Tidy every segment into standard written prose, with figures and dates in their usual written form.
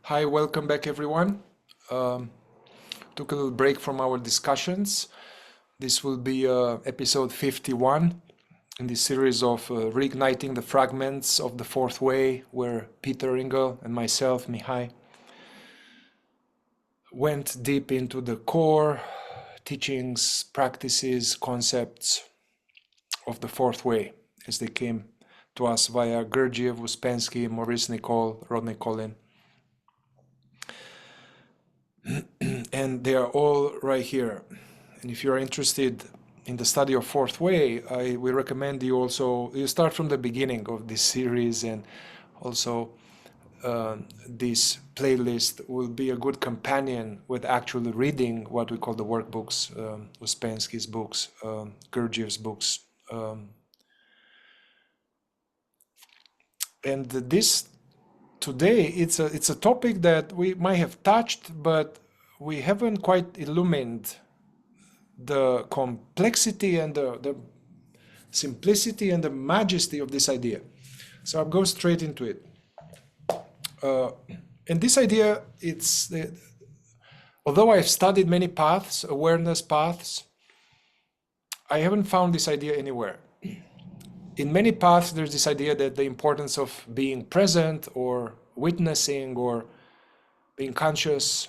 Hi, welcome back everyone. Took a little break from our discussions. This will be episode 51 in this series of reigniting the fragments of the fourth way, where Peter Engel and myself, Mihai, went deep into the core teachings, practices, concepts of the fourth way as they came to us via Gurdjieff, Uspensky, Maurice Nicoll, Rodney Collin. And they are all right here. And if you're interested in the study of fourth way, we recommend you start from the beginning of this series, and also this playlist will be a good companion with actually reading what we call the workbooks, Uspensky's books, Gurdjieff's books. And this today, it's a topic that we might have touched, but we haven't quite illumined the complexity and the simplicity and the majesty of this idea. So I'll go straight into it. And this idea, although I've studied many paths, awareness paths, I haven't found this idea anywhere. In many paths, there's this idea that the importance of being present or witnessing or being conscious,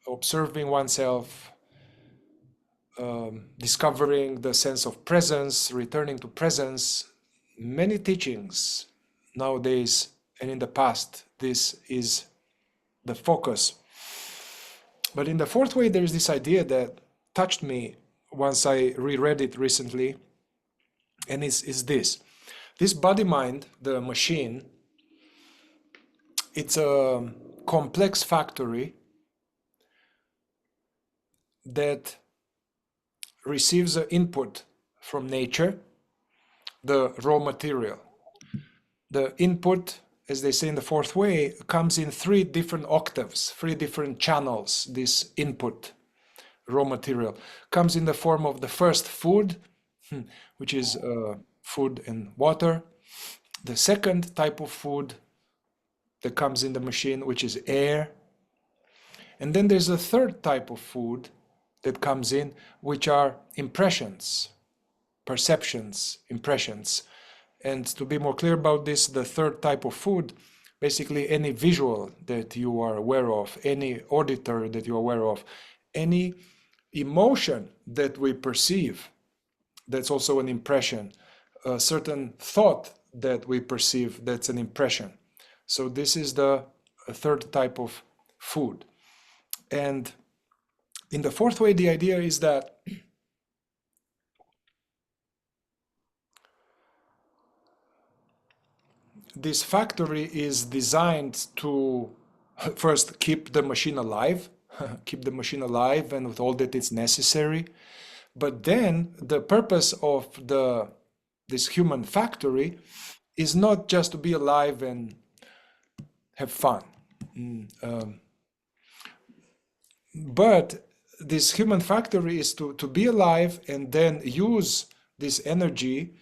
observing oneself, discovering the sense of presence, returning to presence. Many teachings nowadays and in the past, this is the focus. But in the fourth way, there's this idea that touched me once I reread it recently. And is this body-mind, the machine, it's a complex factory that receives an input from nature, the raw material. The input, as they say in the fourth way, comes in 3 different octaves, 3 different channels. This input, raw material, comes in the form of the first food, which is food and water. The second type of food that comes in the machine, which is air. And then there's a third type of food that comes in, which are impressions, perceptions, impressions. And to be more clear about this, the third type of food, basically any visual that you are aware of, any auditor that you're aware of, any emotion that we perceive, that's also an impression. A certain thought that we perceive, that's an impression. So this is the third type of food. And in the fourth way, the idea is that this factory is designed to first keep the machine alive, keep the machine alive and with all that is necessary. But then the purpose of this human factory is not just to be alive and have fun. But this human factory is to be alive and then use this energy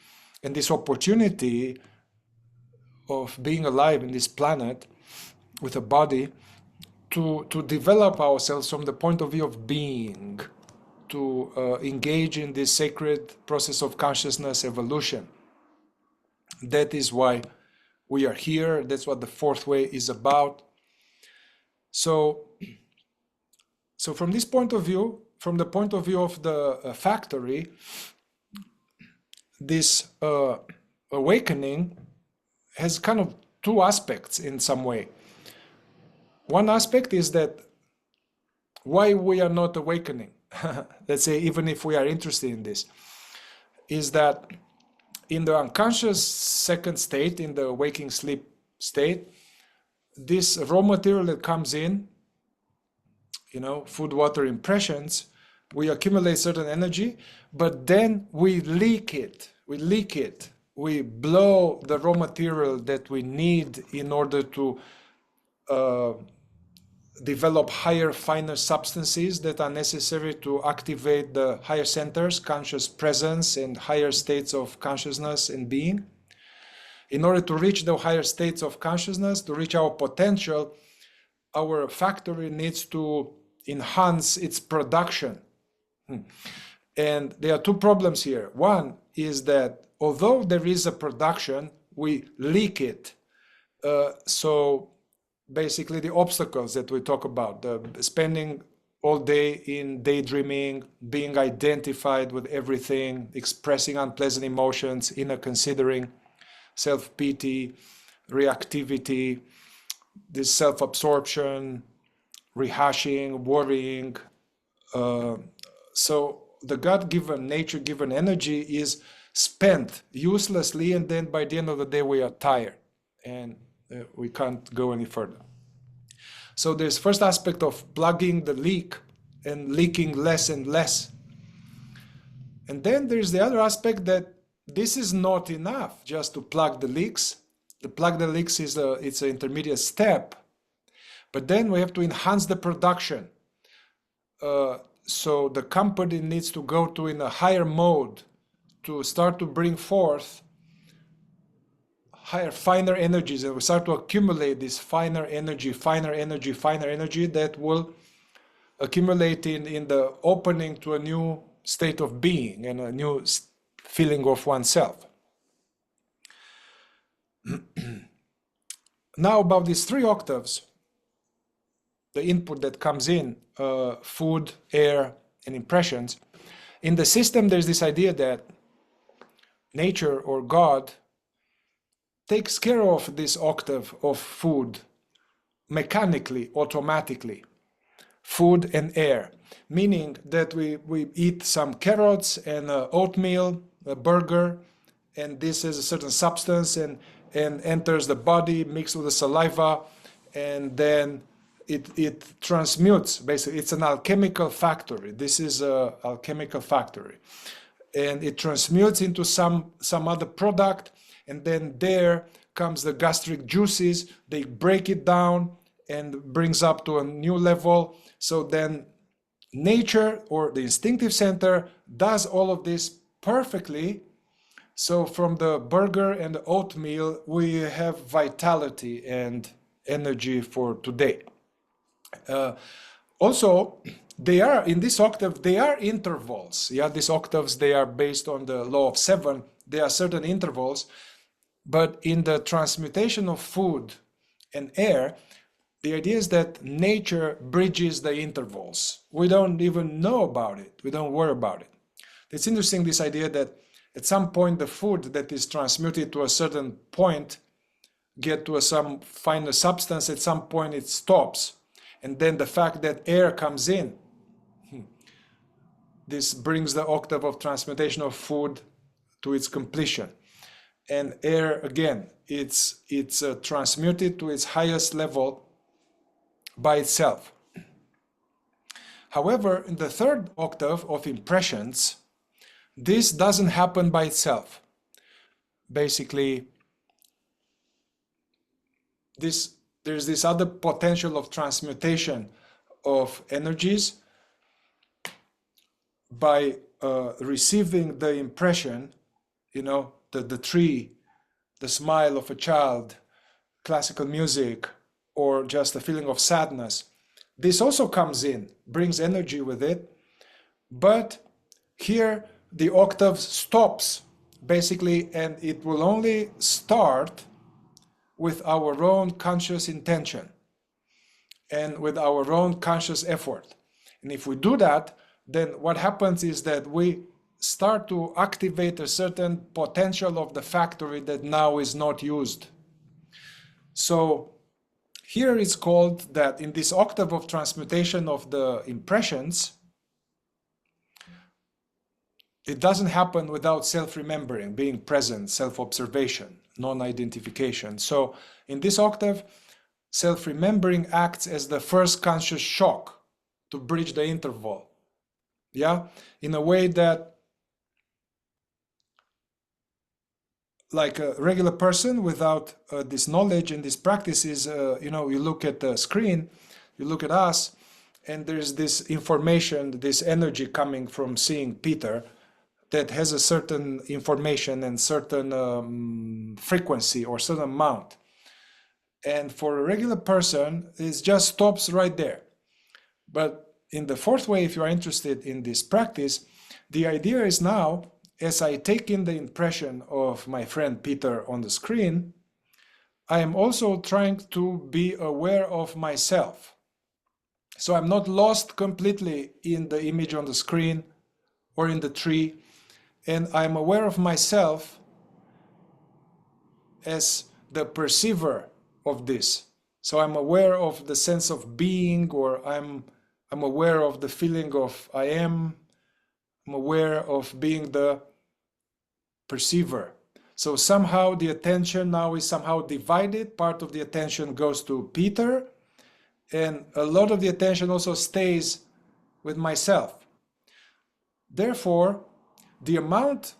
and this opportunity of being alive in this planet with a body to develop ourselves from the point of view of being, to engage in this sacred process of consciousness evolution. That is why we are here. That's what the fourth way is about. So from this point of view, from the point of view of the factory, this awakening has kind of 2 aspects in some way. One aspect is that why we are not awakening, let's say, even if we are interested in this, is that in the unconscious second state, in the waking sleep state, this raw material that comes in, food, water, impressions, we accumulate certain energy, but then we leak it. We blow the raw material that we need in order to develop higher, finer substances that are necessary to activate the higher centers, conscious presence, and higher states of consciousness and being. In order to reach the higher states of consciousness, to reach our potential, our factory needs to enhance its production. And there are two problems here. One is that although there is a production, we leak it. So basically the obstacles that we talk about, spending all day in daydreaming, being identified with everything, expressing unpleasant emotions, inner considering, self-pity, reactivity, this self-absorption, rehashing, worrying. So the God-given, nature-given energy is spent uselessly, and then by the end of the day we are tired and we can't go any further. So there's first aspect of plugging the leak and leaking less and less. And then there's the other aspect that this is not enough just to plug the leaks. The plug the leaks is it's an intermediate step, but then we have to enhance the production. So the company needs to go to in a higher mode to start to bring forth higher, finer energies, and we start to accumulate this finer energy that will accumulate in the opening to a new state of being and a new feeling of oneself. Now about these 3 octaves, the input that comes in, food, air, and impressions. In the system, there's this idea that nature or God takes care of this octave of food mechanically, automatically, food and air, meaning that we eat some carrots and oatmeal, a burger, and this is a certain substance and enters the body, mixed with the saliva, and then it transmutes. Basically, it's an alchemical factory. This is a alchemical factory, and it transmutes into some other product, and then there comes the gastric juices. They break it down and brings up to a new level. So then nature or the instinctive center does all of this perfectly. So from the burger and the oatmeal, we have vitality and energy for today. Also, they are in this octave, they are intervals. Yeah, these octaves, they are based on the law of 7. There are certain intervals, but in the transmutation of food and air, the idea is that nature bridges the intervals. We don't even know about it. We don't worry about it. It's interesting, this idea that at some point the food that is transmuted to a certain point get to some finer substance. At some point it stops. And then the fact that air comes in, this brings the octave of transmutation of food to its completion. And air, again, it's transmuted to its highest level by itself. However, in the 3rd octave of impressions, this doesn't happen by itself. Basically, there's this other potential of transmutation of energies by receiving the impression, the tree, the smile of a child, classical music, or just a feeling of sadness. This also comes in, brings energy with it, but here the octave stops, basically, and it will only start with our own conscious intention and with our own conscious effort. And if we do that, then what happens is that we start to activate a certain potential of the factory that now is not used. So here it's called that in this octave of transmutation of the impressions, it doesn't happen without self-remembering, being present, self-observation, non-identification. So in this octave, self-remembering acts as the first conscious shock to bridge the interval. Yeah, in a way that, like a regular person without this knowledge and this practice is, you look at the screen, you look at us, and there's this information, this energy coming from seeing Peter that has a certain information and certain frequency or certain amount. And for a regular person, it just stops right there. But in the fourth way, if you are interested in this practice, the idea is now, as I take in the impression of my friend Peter on the screen, I am also trying to be aware of myself. So I'm not lost completely in the image on the screen or in the tree, and I'm aware of myself as the perceiver of this. So I'm aware of the sense of being, or I'm aware of the feeling of I'm aware of being the perceiver. So somehow the attention now is somehow divided. Part of the attention goes to Peter, and a lot of the attention also stays with myself. Therefore, the amount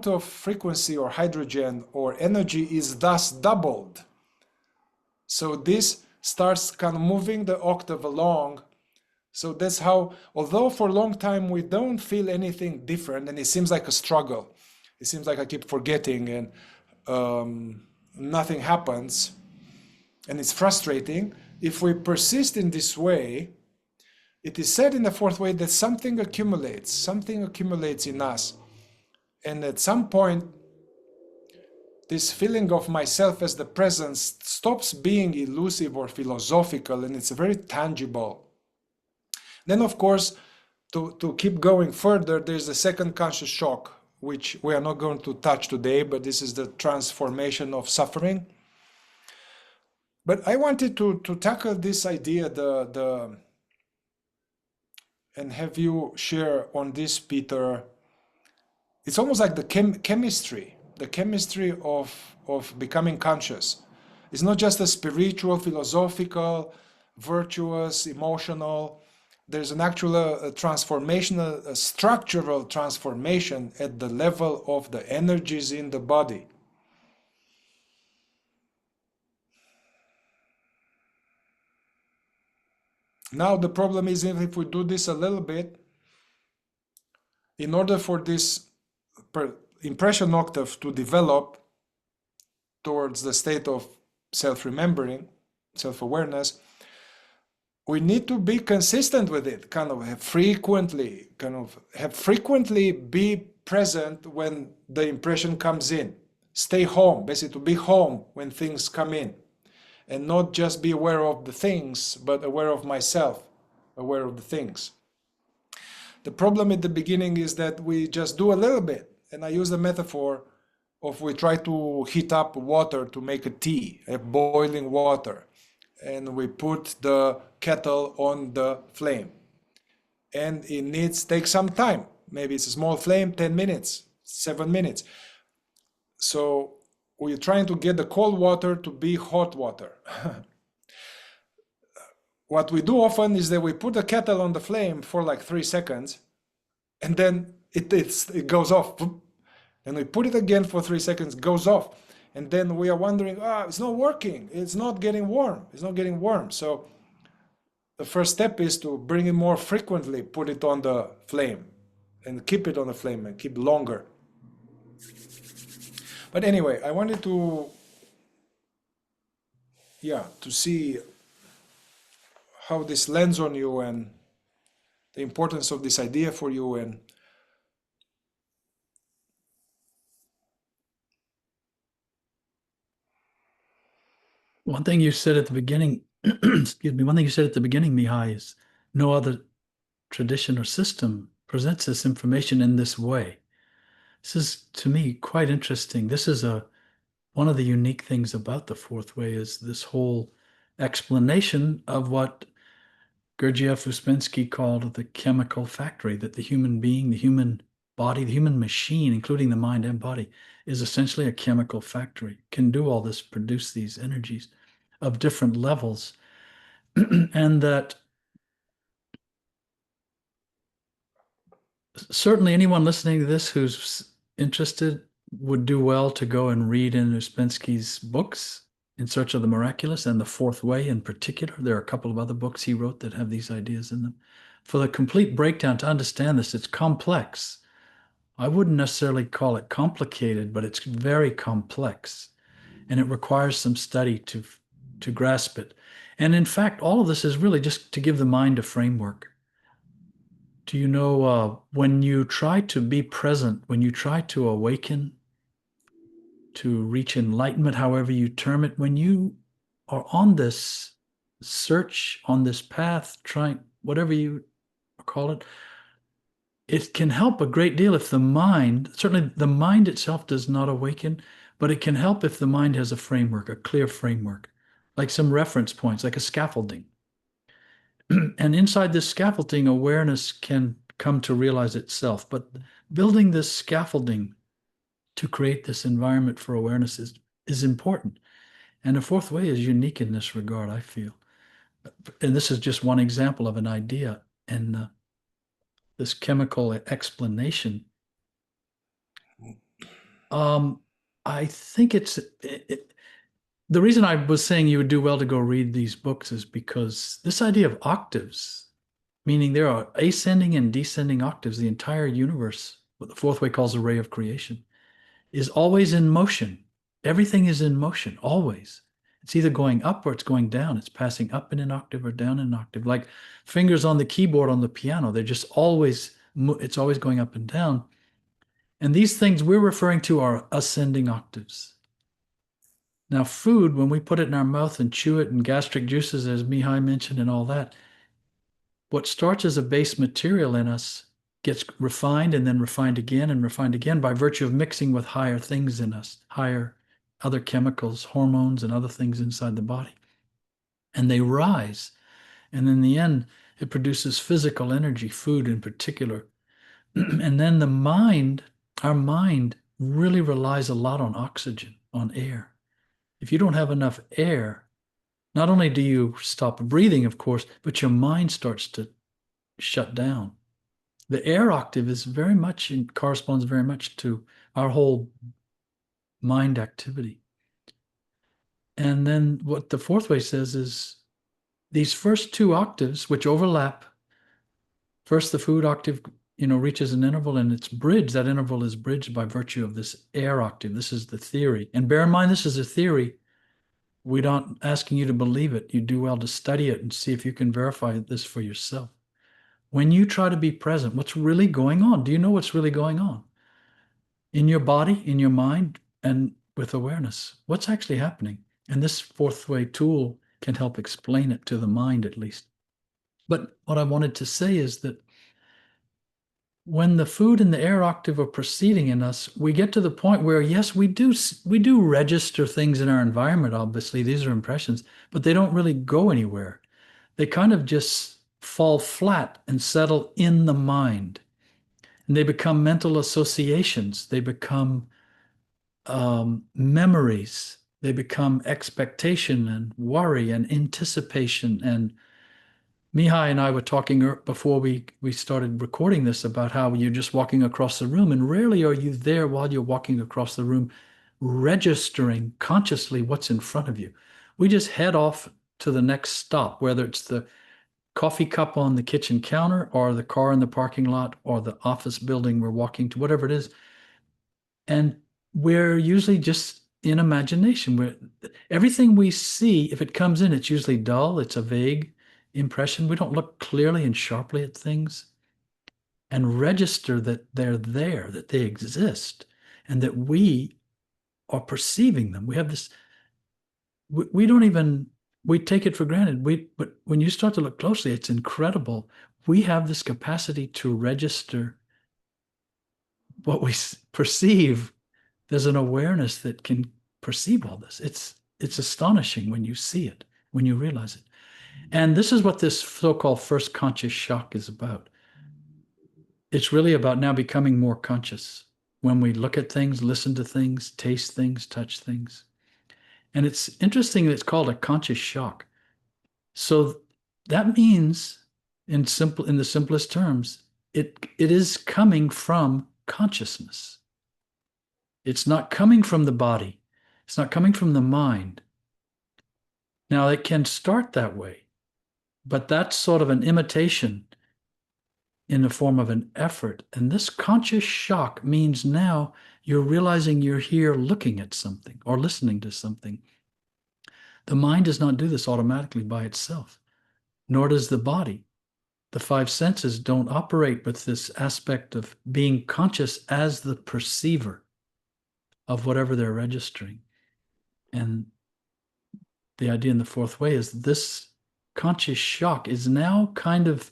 of frequency or hydrogen or energy is thus doubled. So this starts kind of moving the octave along. So that's how, although for a long time we don't feel anything different, and it seems like a struggle. It seems like I keep forgetting and nothing happens, and it's frustrating. If we persist in this way, it is said in the fourth way that something accumulates in us. And at some point, this feeling of myself as the presence stops being elusive or philosophical, and it's very tangible. Then, of course, to keep going further, there's the second conscious shock, which we are not going to touch today, but this is the transformation of suffering. But I wanted to tackle this idea, and have you share on this, Peter. It's almost like the chemistry of becoming conscious. It's not just a spiritual, philosophical, virtuous, emotional. There's an actual transformation, a structural transformation at the level of the energies in the body. Now the problem is, if we do this a little bit, in order for this impression octave to develop towards the state of self-remembering, self-awareness, we need to be consistent with it, have frequently be present when the impression comes in. Stay home, basically to be home when things come in, and not just be aware of the things, but aware of myself, aware of the things. The problem at the beginning is that we just do a little bit, and I use the metaphor of we try to heat up water to make a tea, a boiling water, and we put the kettle on the flame, and it takes some time. Maybe it's a small flame, 10 minutes, 7 minutes. So we're trying to get the cold water to be hot water. What we do often is that we put the kettle on the flame for like 3 seconds, and then it goes off. And we put it again for 3 seconds, goes off. And then we are wondering, it's not working. It's not getting warm. It's not getting warm. So the first step is to bring it more frequently, put it on the flame, and keep it on the flame and keep longer. But anyway, I wanted to see how this lands on you and the importance of this idea for you. And one thing you said at the beginning, excuse me, one thing you said at the beginning, Mihai, is no other tradition or system presents this information in this way. This is, to me, quite interesting. This is one of the unique things about the fourth way, is this whole explanation of what Gurdjieff Uspensky called the chemical factory, that the human being, the human body, the human machine, including the mind and body, is essentially a chemical factory, can do all this, produce these energies of different levels. And that certainly anyone listening to this who's interested would do well to go and read in Uspensky's books, In Search of the Miraculous and The Fourth Way in particular. There are a couple of other books he wrote that have these ideas in them. For the complete breakdown, to understand this, it's complex. I wouldn't necessarily call it complicated, but it's very complex. and it requires some study to grasp it. And in fact, all of this is really just to give the mind a framework. Do you know when you try to be present, when you try to awaken, to reach enlightenment, however you term it, when you are on this search, on this path, trying, whatever you call it, it can help a great deal if the mind, certainly the mind itself does not awaken, but it can help if the mind has a framework, a clear framework, like some reference points, like a scaffolding. And inside this scaffolding, awareness can come to realize itself. But building this scaffolding to create this environment for awareness is important. And the fourth way is unique in this regard, I feel. And this is just one example of an idea. And this chemical explanation, I think the reason I was saying you would do well to go read these books is because this idea of octaves, meaning there are ascending and descending octaves, the entire universe, what the fourth way calls a ray of creation, is always in motion. Everything is in motion, always. It's either going up or it's going down. It's passing up in an octave or down in an octave. Like fingers on the keyboard on the piano, they're just always, it's always going up and down. And these things we're referring to are ascending octaves. Now, food, when we put it in our mouth and chew it, and gastric juices, as Mihai mentioned, and all that, what starts as a base material in us gets refined and then refined again and refined again by virtue of mixing with higher things in us, higher other chemicals, hormones, and other things inside the body. And they rise. And in the end, it produces physical energy, food in particular. And then the mind, our mind really relies a lot on oxygen, on air. If you don't have enough air, not only do you stop breathing, of course, but your mind starts to shut down. The air octave is very much, corresponds very much to our whole mind activity. And then what the fourth way says is these first two octaves, which overlap, first the food octave, reaches an interval and it's bridged. That interval is bridged by virtue of this air octave. This is the theory. And bear in mind, this is a theory. We're not asking you to believe it. You do well to study it and see if you can verify this for yourself. When you try to be present, what's really going on? Do you know what's really going on? In your body, in your mind, and with awareness. What's actually happening? And this fourth way tool can help explain it to the mind at least. But what I wanted to say is that when the food and the air octave are proceeding in us, we get to the point where, yes, we do register things in our environment, obviously. These are impressions, but they don't really go anywhere. They kind of just fall flat and settle in the mind. And they become mental associations. They become memories. They become expectation and worry and anticipation. And Mihai and I were talking before we started recording this about how you're just walking across the room, and rarely are you there while you're walking across the room, registering consciously what's in front of you. We just head off to the next stop, whether it's the coffee cup on the kitchen counter or the car in the parking lot or the office building we're walking to, whatever it is. And we're usually just in imagination. Everything we see, if it comes in, it's usually dull. It's a vague impression. We don't look clearly and sharply at things and register that they're there, that they exist, and that we are perceiving them. We have this, we don't even, we take it for granted. But when you start to look closely, it's incredible. We have this capacity to register what we perceive. There's an awareness that can perceive all this. It's astonishing when you see it, when you realize it. And this is what this so-called first conscious shock is about. It's really about now becoming more conscious when we look at things, listen to things, taste things, touch things. And it's interesting that it's called a conscious shock. So that means, in the simplest terms, it is coming from consciousness. It's not coming from the body. It's not coming from the mind. Now, it can start that way, but that's sort of an imitation. in the form of an effort. And this conscious shock means now you're realizing you're here looking at something or listening to something. The mind does not do this automatically by itself, nor does the body. The five senses don't operate with this aspect of being conscious as the perceiver of whatever they're registering. And the idea in the fourth way is this conscious shock is now kind of,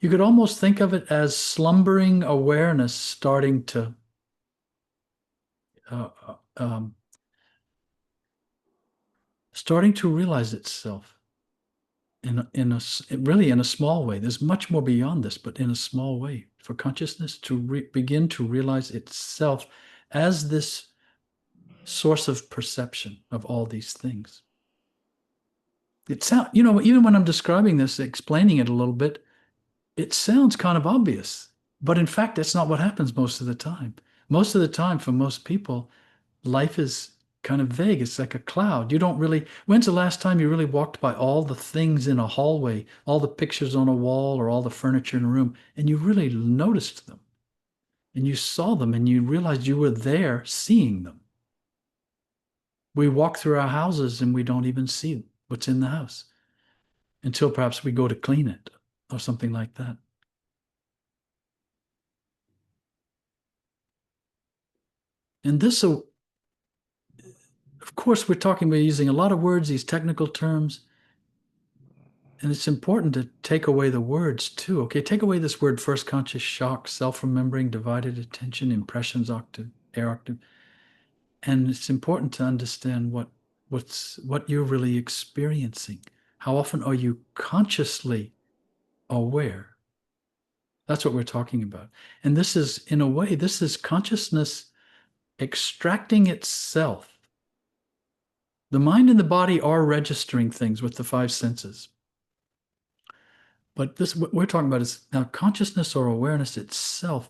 you could almost think of it as slumbering awareness starting to realize itself really in a small way. There's much more beyond this, but in a small way, for consciousness to begin to realize itself as this source of perception of all these things. It sounds, even when I'm describing this, explaining it a little bit, it sounds kind of obvious, but in fact, that's not what happens most of the time. Most of the time, for most people, life is kind of vague. It's like a cloud. You don't really, when's the last time you really walked by all the things in a hallway, all the pictures on a wall or all the furniture in a room, and you really noticed them and you saw them and you realized you were there seeing them? We walk through our houses and we don't even see what's in the house until perhaps we go to clean it or something like that. And this, of course, we're talking about using a lot of words, these technical terms, and it's important to take away the words too. Okay, take away this word first conscious shock, self-remembering, divided attention, impressions octave, air octave. And it's important to understand what you're really experiencing. How often are you consciously aware? That's what we're talking about. And this is, in a way, this is consciousness extracting itself. The mind and the body are registering things with the five senses. But this, what we're talking about is now consciousness or awareness itself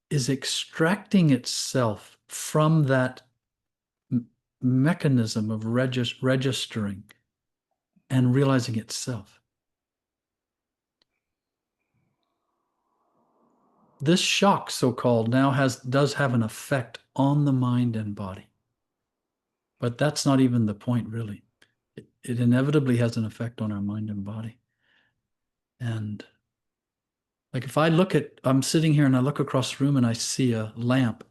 is extracting itself from that mechanism of registering and realizing itself. This shock, so-called, now does have an effect on the mind and body. But that's not even the point, really. It inevitably has an effect on our mind and body. And like if I'm sitting here and I look across the room and I see a lamp,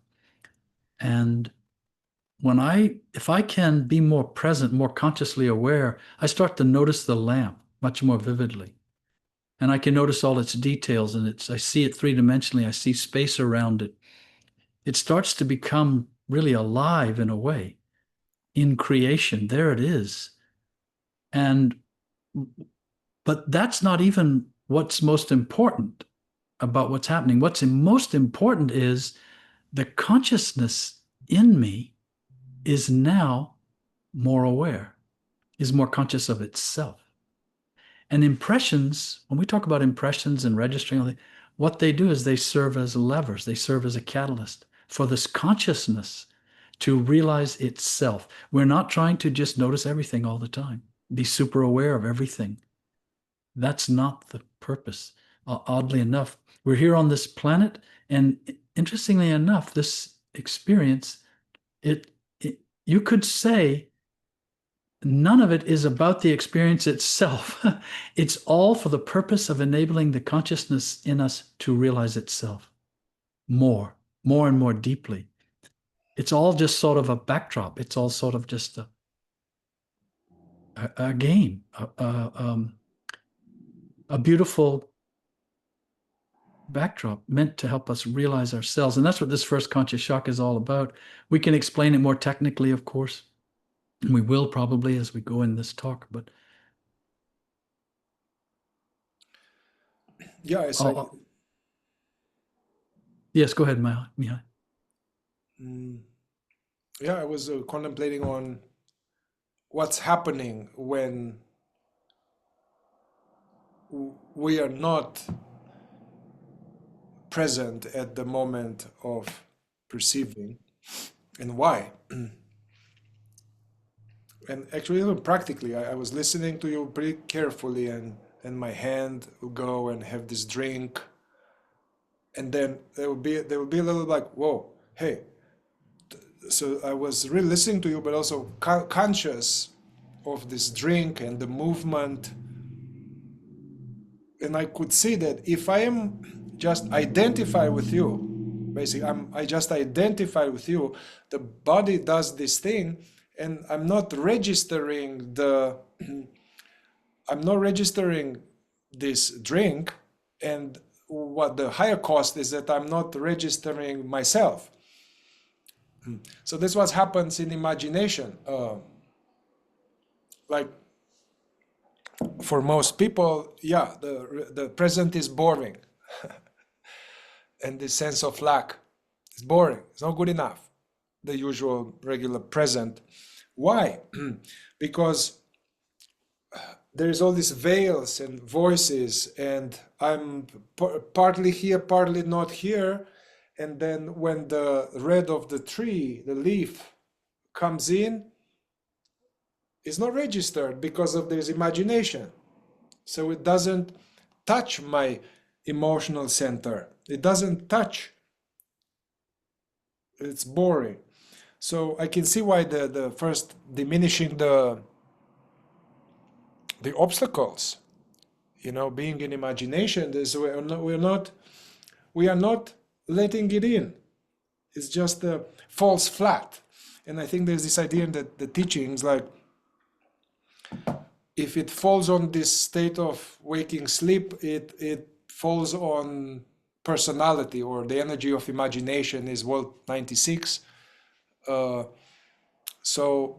and if I can be more present, more consciously aware, I start to notice the lamp much more vividly. And I can notice all its details, and I see it three-dimensionally. I see space around it. It starts to become really alive in a way. In creation, there it is. But that's not even what's most important about what's happening. What's most important is the consciousness in me is now more aware, is more conscious of itself. And impressions, when we talk about impressions and registering, what they do is they serve as levers. They serve as a catalyst for this consciousness to realize itself. We're not trying to just notice everything all the time, be super aware of everything. That's not the purpose. Oddly enough, we're here on this planet, and interestingly enough, this experience, you could say none of it is about the experience itself. It's all for the purpose of enabling the consciousness in us to realize itself more and more deeply. It's all just sort of a backdrop. It's all sort of just a game, a beautiful backdrop meant to help us realize ourselves. And that's what this first conscious shock is all about. We can explain it more technically, of course, and we will probably as we go in this talk, but yeah, it's like yes, go ahead, Mihai. Yeah, I was contemplating on what's happening when we are not present at the moment of perceiving, and why. And actually, even practically, I was listening to you pretty carefully, and my hand will go and have this drink, And then there will be a little like, whoa, hey. So I was really listening to you, but also conscious of this drink and the movement. And I could see that if I am just identify with you, basically I just identify with you, the body does this thing, and I'm not registering this drink, and what the higher cost is that I'm not registering myself. So this what happens in imagination. Like for most people, yeah, the present is boring, and the sense of lack is boring. It's not good enough. The usual regular present. Why? Because there's all these veils and voices, and I'm partly here, partly not here. And then when the red of the tree, the leaf, comes in, it's not registered because of this imagination. So it doesn't touch my emotional center. It doesn't touch. It's boring. So I can see why the first diminishing the obstacles, being in imagination, is we are not letting it in. It's just falls flat. And I think there's this idea in the teachings, like if it falls on this state of waking sleep, it falls on personality, or the energy of imagination is World 96. So,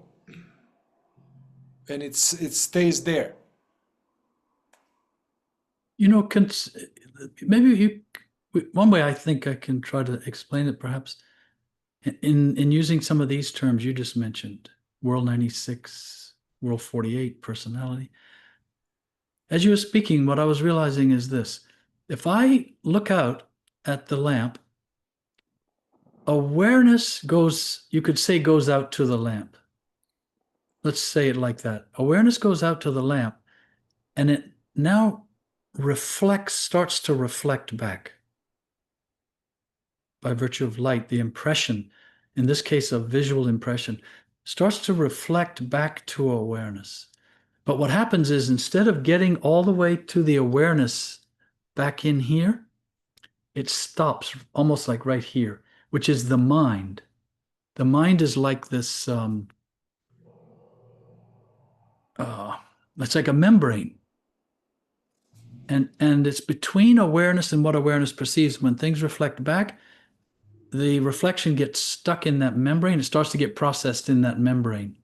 and it stays there. Maybe one way I think I can try to explain it, perhaps, in using some of these terms you just mentioned, World 96, World 48, personality. As you were speaking, what I was realizing is this. If I look out at the lamp, awareness you could say, goes out to the lamp. Let's say it like that. Awareness goes out to the lamp, and it now starts to reflect back by virtue of light. The impression, in this case a visual impression, starts to reflect back to awareness. But what happens is, instead of getting all the way to the awareness back in here, it stops almost like right here, which is the mind. The mind is like this, it's like a membrane. And it's between awareness and what awareness perceives. When things reflect back, the reflection gets stuck in that membrane. It starts to get processed in that membrane.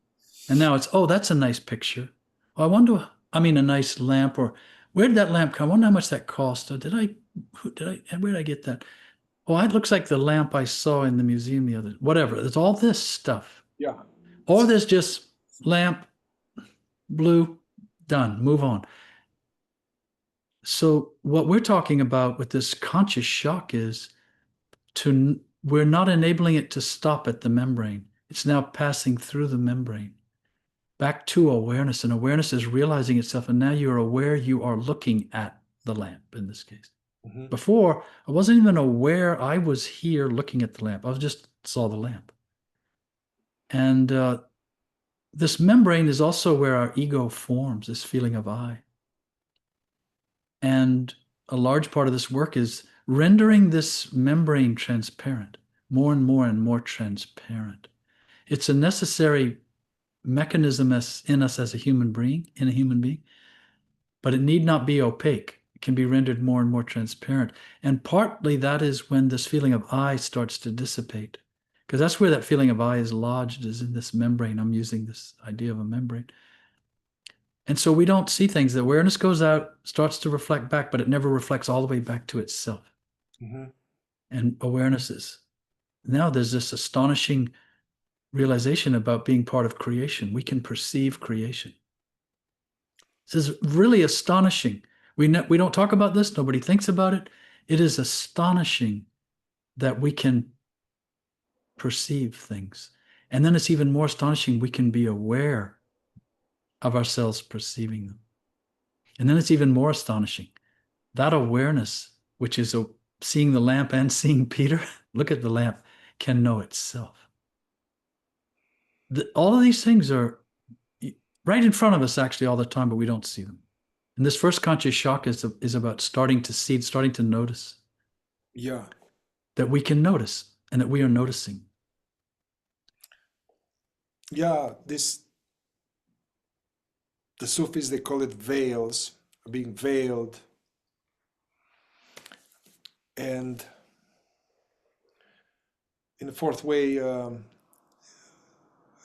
And now it's, oh, that's a nice picture. Oh, a nice lamp, or where did that lamp come? I wonder how much that cost. Or where did I get that? Oh, it looks like the lamp I saw in the museum the other, whatever. There's all this stuff. Yeah. Or there's just lamp, blue, done, move on. So what we're talking about with this conscious shock is we're not enabling it to stop at the membrane. It's now passing through the membrane back to awareness, and awareness is realizing itself. And now you're aware you are looking at the lamp in this case. Mm-hmm. Before, I wasn't even aware I was here looking at the lamp. I just saw the lamp. And this membrane is also where our ego forms, this feeling of I. And a large part of this work is rendering this membrane transparent, more and more transparent. It's a necessary mechanism in us as a human being, but it need not be opaque. It can be rendered more and more transparent. And partly that is when this feeling of I starts to dissipate, because that's where that feeling of I is lodged, is in this membrane. I'm using this idea of a membrane. And so we don't see things. The awareness goes out, starts to reflect back, but it never reflects all the way back to itself. Mm-hmm. And awareness now there's this astonishing realization about being part of creation. We can perceive creation. This is really astonishing. We don't talk about this. Nobody thinks about it. It is astonishing that we can perceive things. And then it's even more astonishing we can be aware of ourselves perceiving them. And then it's even more astonishing. That awareness, which is seeing the lamp and seeing Peter, look at the lamp, can know itself. All of these things are right in front of us actually all the time, but we don't see them. And this first conscious shock is about starting to see, starting to notice. Yeah. That we can notice and that we are noticing. Yeah, the Sufis, they call it veils, being veiled. And in the fourth way,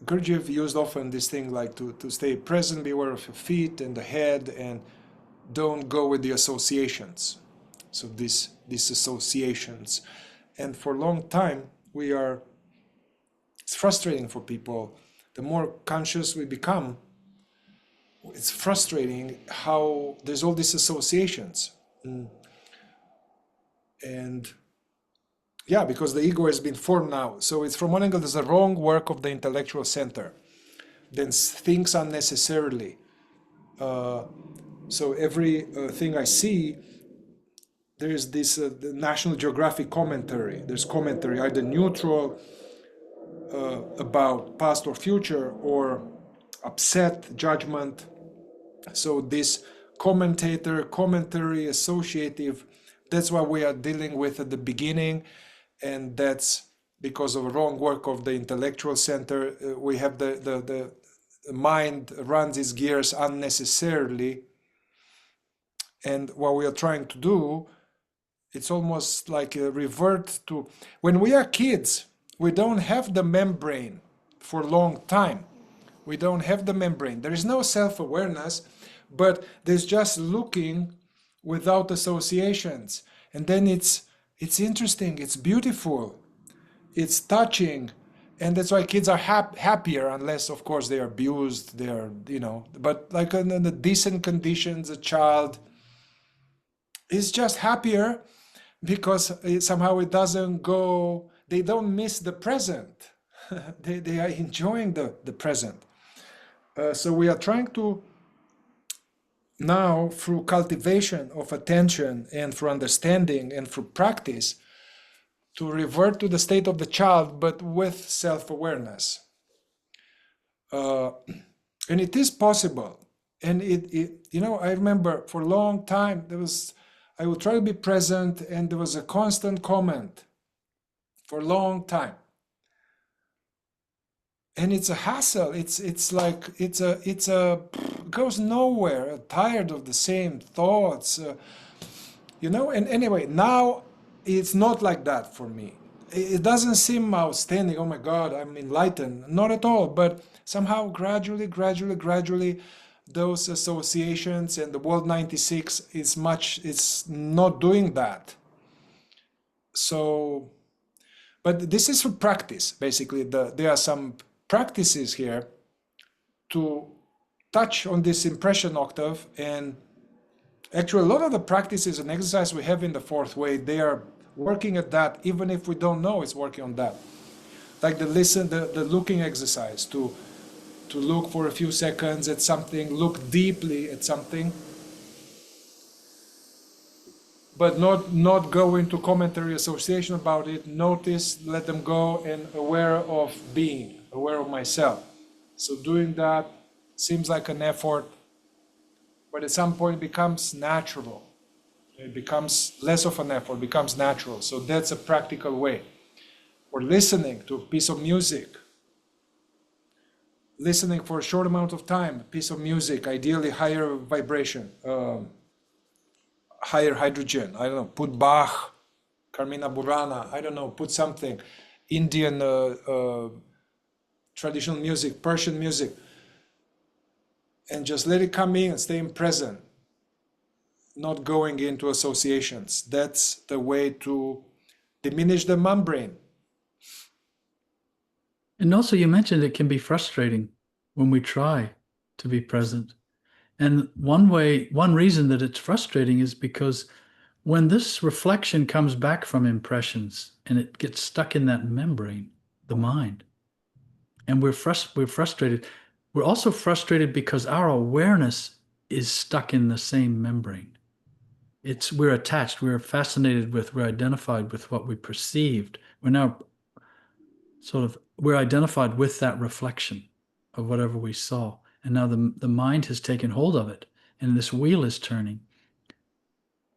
Gurdjieff used often this thing like to stay present, be aware of your feet and the head, and don't go with the associations. So these associations. And for a long time, it's frustrating for people. The more conscious we become, it's frustrating how there's all these associations. And yeah, because the ego has been formed now. So it's from one angle, there's a wrong work of the intellectual center. Then thinks unnecessarily. So every thing I see, there's this the National Geographic commentary. There's commentary, either neutral about past or future, or upset, judgment. So this commentary, associative, that's what we are dealing with at the beginning. And that's because of wrong work of the intellectual center. We have the mind runs its gears unnecessarily. And what we are trying to do, it's almost like a revert to when we are kids, we don't have the membrane for a long time. We don't have the membrane. There is no self-awareness, but there's just looking without associations. And then it's interesting, it's beautiful, it's touching. And that's why kids are happier, unless, of course, they are abused, they are, but like in the decent conditions, a child is just happier because somehow it doesn't go, they don't miss the present. they are enjoying the present. So we are trying to now, through cultivation of attention and through understanding and through practice, to revert to the state of the child, but with self-awareness. And it is possible. And I remember for a long time, I would try to be present, and there was a constant comment for a long time. And it's a hassle. It goes nowhere. Tired of the same thoughts, And anyway, now it's not like that for me. It doesn't seem outstanding. Oh my God, I'm enlightened. Not at all. But somehow, gradually, those associations and the World 96 it's not doing that. So, but this is for practice. Basically, there are some practices here to touch on this impression octave, and actually a lot of the practices and exercise we have in the fourth way, they are working at that, even if we don't know it's working on that. Like the looking exercise, to look for a few seconds at something, look deeply at something, but not go into commentary association about it. Notice, let them go, and aware of being, aware of myself. So doing that seems like an effort, but at some point it becomes natural. It becomes less of an effort, becomes natural. So that's a practical way. Or listening to a piece of music. Listening for a short amount of time, a piece of music, ideally higher vibration, higher hydrogen. I don't know, put Bach, Carmina Burana, I don't know, put something. Indian traditional music, Persian music. And just let it come in and stay in present. Not going into associations. That's the way to diminish the membrane. And also, you mentioned it can be frustrating when we try to be present. And one reason that it's frustrating is because when this reflection comes back from impressions and it gets stuck in that membrane, the mind, and we're frustrated. We're also frustrated because our awareness is stuck in the same membrane. we're attached, we're fascinated with, we're identified with what we perceived. We're identified with that reflection of whatever we saw. And now the mind has taken hold of it, and this wheel is turning.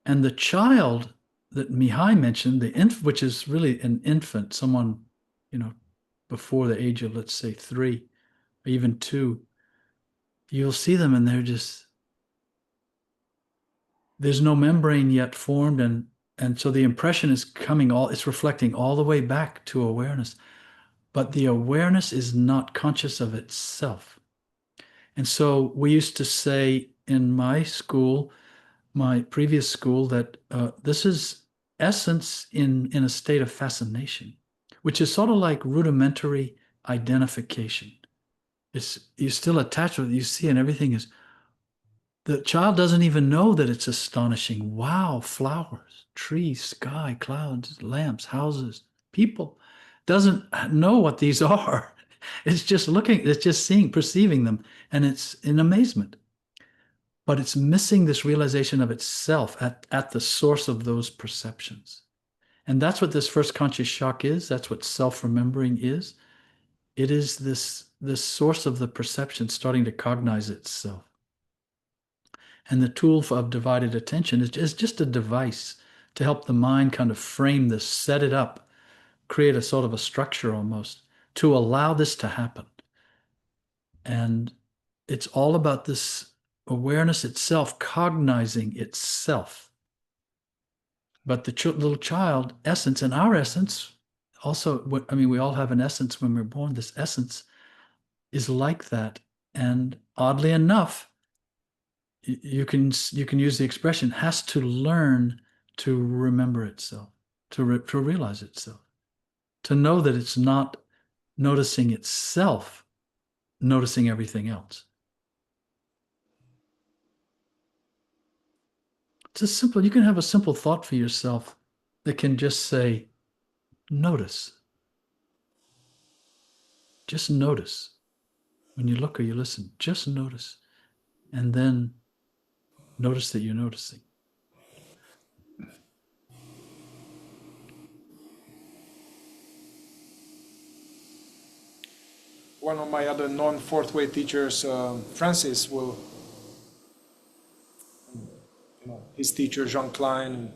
And the child that Mihai mentioned, which is really an infant, someone, before the age of, let's say, 3, or even 2, you'll see them and there's no membrane yet formed, and so the impression is it's reflecting all the way back to awareness. But the awareness is not conscious of itself. And so we used to say in my school, my previous school, that this is essence in a state of fascination, which is sort of like rudimentary identification. You're still attached with it, you see, and everything is, the child doesn't even know that it's astonishing. Wow, flowers, trees, sky, clouds, lamps, houses, people. Doesn't know what these are. It's just seeing, perceiving them, and it's in amazement. But it's missing this realization of itself at the source of those perceptions. And that's what this first conscious shock is. That's what self-remembering is. It is this source of the perception starting to cognize itself. And the tool of divided attention is just a device to help the mind kind of frame this, set it up, create a sort of a structure almost to allow this to happen. And it's all about this awareness itself, cognizing itself. But the little child essence, and our essence also, we all have an essence when we're born. This essence is like that. And oddly enough, you can use the expression, has to learn to remember itself, to realize itself, to know that it's not noticing itself, noticing everything else. It's just simple. You can have a simple thought for yourself that can just say, notice. Just notice. When you look or you listen, just notice. And then notice that you're noticing. One of my other non-fourth way teachers, Francis, his teacher, Jean Klein,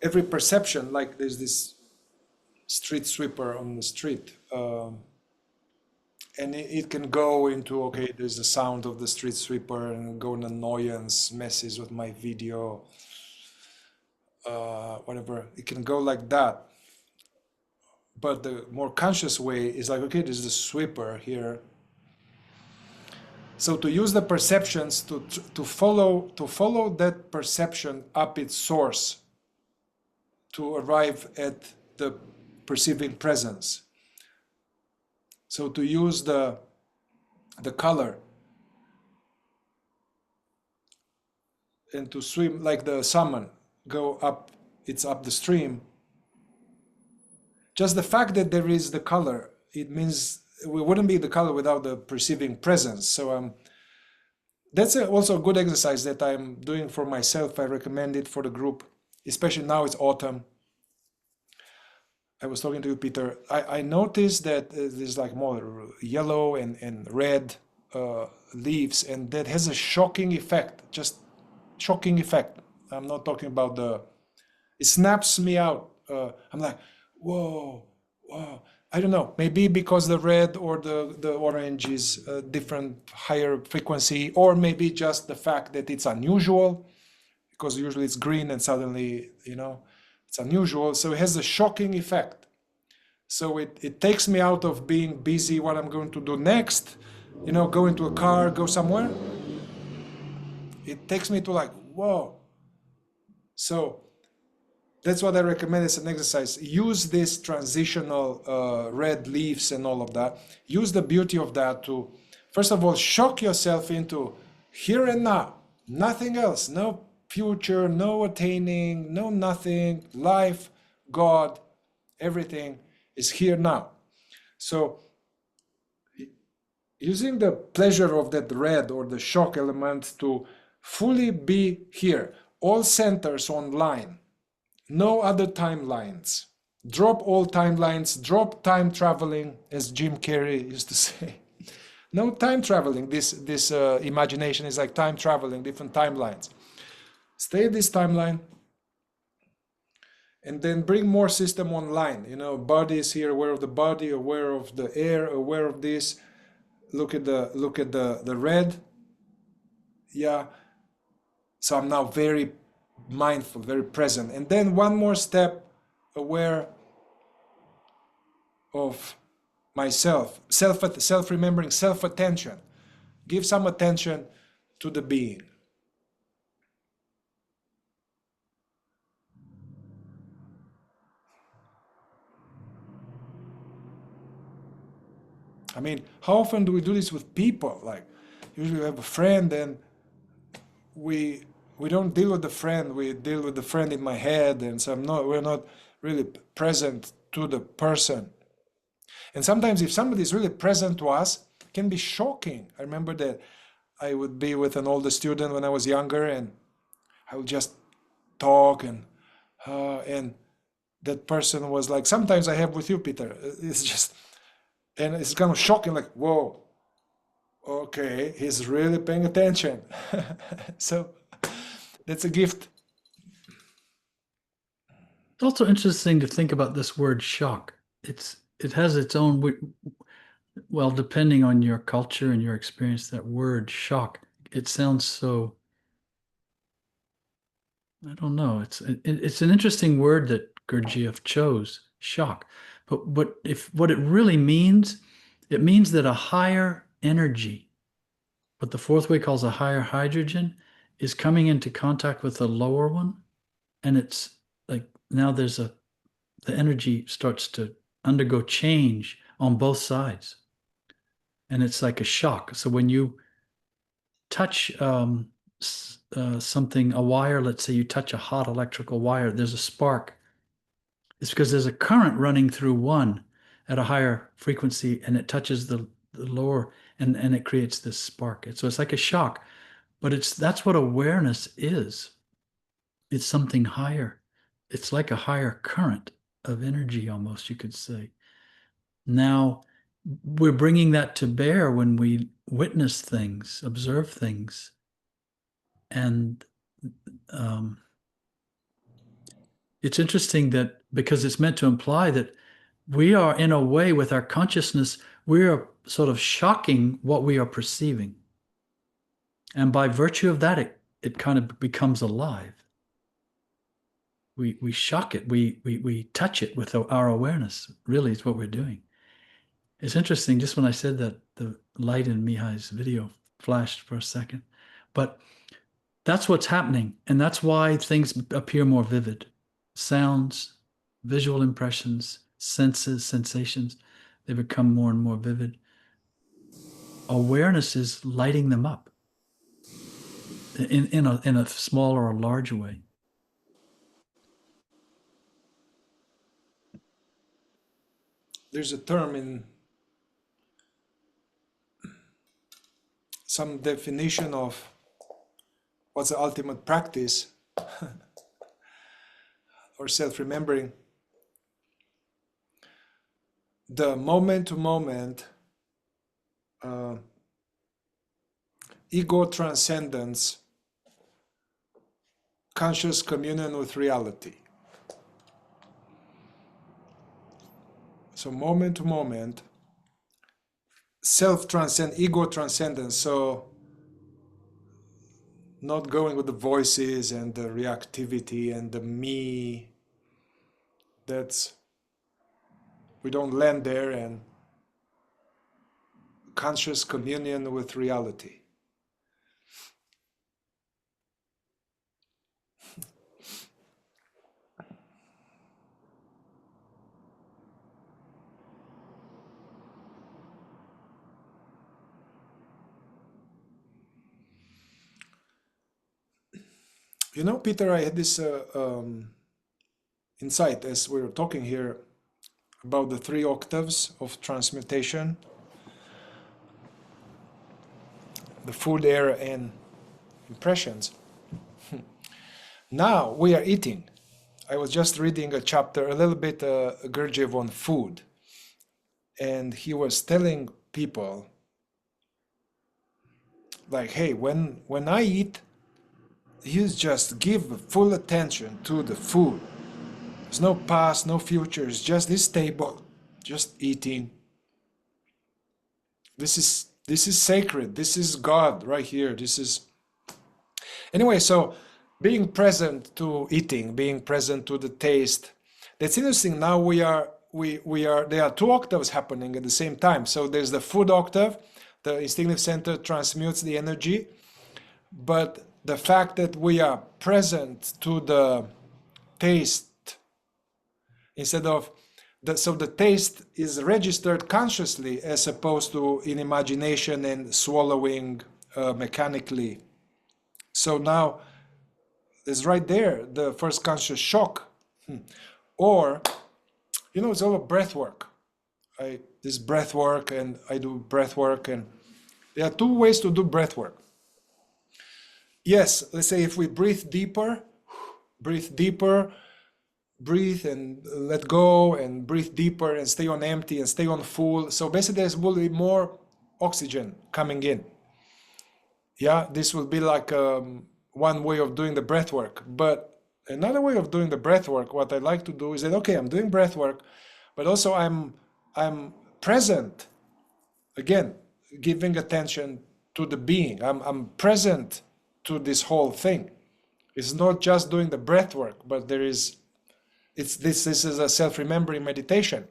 every perception, like there's this street sweeper on the street, and it can go into, okay, there's the sound of the street sweeper and go in annoyance, messes with my video, whatever. It can go like that. But the more conscious way is like, okay, there's the sweeper here. So to use the perceptions to follow that perception up its source, to arrive at the perceiving presence. So to use the color and to swim like the salmon, go up, it's up the stream. Just the fact that there is the color, it means we wouldn't be the color without the perceiving presence. So that's also a good exercise that I'm doing for myself. I recommend it for the group, especially now it's autumn. I was talking to you, Peter. I noticed that there's like more yellow and red leaves, and that has a shocking effect, just shocking effect. I'm not talking about it snaps me out. I'm like, whoa. I don't know, maybe because the red or the orange is a different, higher frequency, or maybe just the fact that it's unusual, because usually it's green and suddenly, it's unusual. So it has a shocking effect. So it takes me out of being busy, what I'm going to do next, go into a car, go somewhere. It takes me to like, whoa. So that's what I recommend as an exercise. Use this transitional red leaves and all of that. Use the beauty of that to, first of all, shock yourself into here and now, nothing else, no future, no attaining, no nothing, life, God, everything is here now. So using the pleasure of that red or the shock element to fully be here. All centers online, no other timelines. Drop all timelines, drop time traveling, as Jim Carrey used to say. No time traveling. This imagination is like time traveling, different timelines. Stay in this timeline, and then bring more system online. You know, body is here, aware of the body, aware of the air, aware of this. Look at the red. Yeah. So I'm now very mindful, very present. And then one more step, aware of myself, self-remembering, self-attention. Give some attention to the being. I mean, how often do we do this with people? Like, usually we have a friend and we don't deal with the friend, we deal with the friend in my head, and so we're not really present to the person. And sometimes if somebody is really present to us, it can be shocking. I remember that I would be with an older student when I was younger, and I would just talk, and that person was like, sometimes I have with you, Peter. It's just, and it's kind of shocking, like, whoa, okay, he's really paying attention. So that's a gift. It's also interesting to think about this word shock. It has its own, well, depending on your culture and your experience, that word shock, it sounds so, I don't know. It's an interesting word that Gurdjieff chose, shock. But what it really means, it means that a higher energy, what the fourth way calls a higher hydrogen, is coming into contact with the lower one, and it's like now the energy starts to undergo change on both sides, and it's like a shock. So when you touch something, a wire, let's say you touch a hot electrical wire, there's a spark. It's because there's a current running through one at a higher frequency, and it touches the lower, and it creates this spark. So it's like a shock, but that's what awareness is. It's something higher. It's like a higher current of energy, almost, you could say. Now, we're bringing that to bear when we witness things, observe things. And it's interesting that because it's meant to imply that we are, in a way, with our consciousness, we are sort of shocking what we are perceiving. And by virtue of that, it kind of becomes alive. We shock it, we touch it with our awareness, really is what we're doing. It's interesting, just when I said that, the light in Mihai's video flashed for a second. But that's what's happening, and that's why things appear more vivid. Sounds, visual impressions, senses, sensations, they become more and more vivid. Awareness is lighting them up in a smaller or larger way. There's a term in some definition of what's the ultimate practice or self-remembering. The moment-to-moment ego transcendence, conscious communion with reality. So moment to moment, ego transcendence. So not going with the voices and the reactivity and the me. We don't land there, and conscious communion with reality. You know, Peter, I had this insight as we were talking here about the 3 octaves of transmutation. the food, air, and impressions. Now we are eating. I was just reading a chapter, a little bit Gurdjieff on food, and he was telling people, like, hey, when I eat, you just give full attention to the food. There's no past, no future. It's just this table, just eating. This is sacred. This is God right here. This is anyway. So being present to eating, being present to the taste. That's interesting. Now we are. There are two octaves happening at the same time. So there's the food octave. The instinctive center transmutes the energy, but the fact that we are present to the taste instead of so the taste is registered consciously as opposed to in imagination and swallowing mechanically. So now it's right there, the first conscious shock. Or, it's all breath work. This breath work, and I do breath work, and there are two ways to do breath work. Yes, let's say if we breathe deeper, breathe and let go, and breathe deeper and stay on empty and stay on full. So basically there will be more oxygen coming in. Yeah, this will be like one way of doing the breath work. But another way of doing the breath work, what I like to do is that, okay, I'm doing breath work, but also I'm present, again, giving attention to the being. I'm present to this whole thing. It's not just doing the breath work, but this is a self-remembering meditation.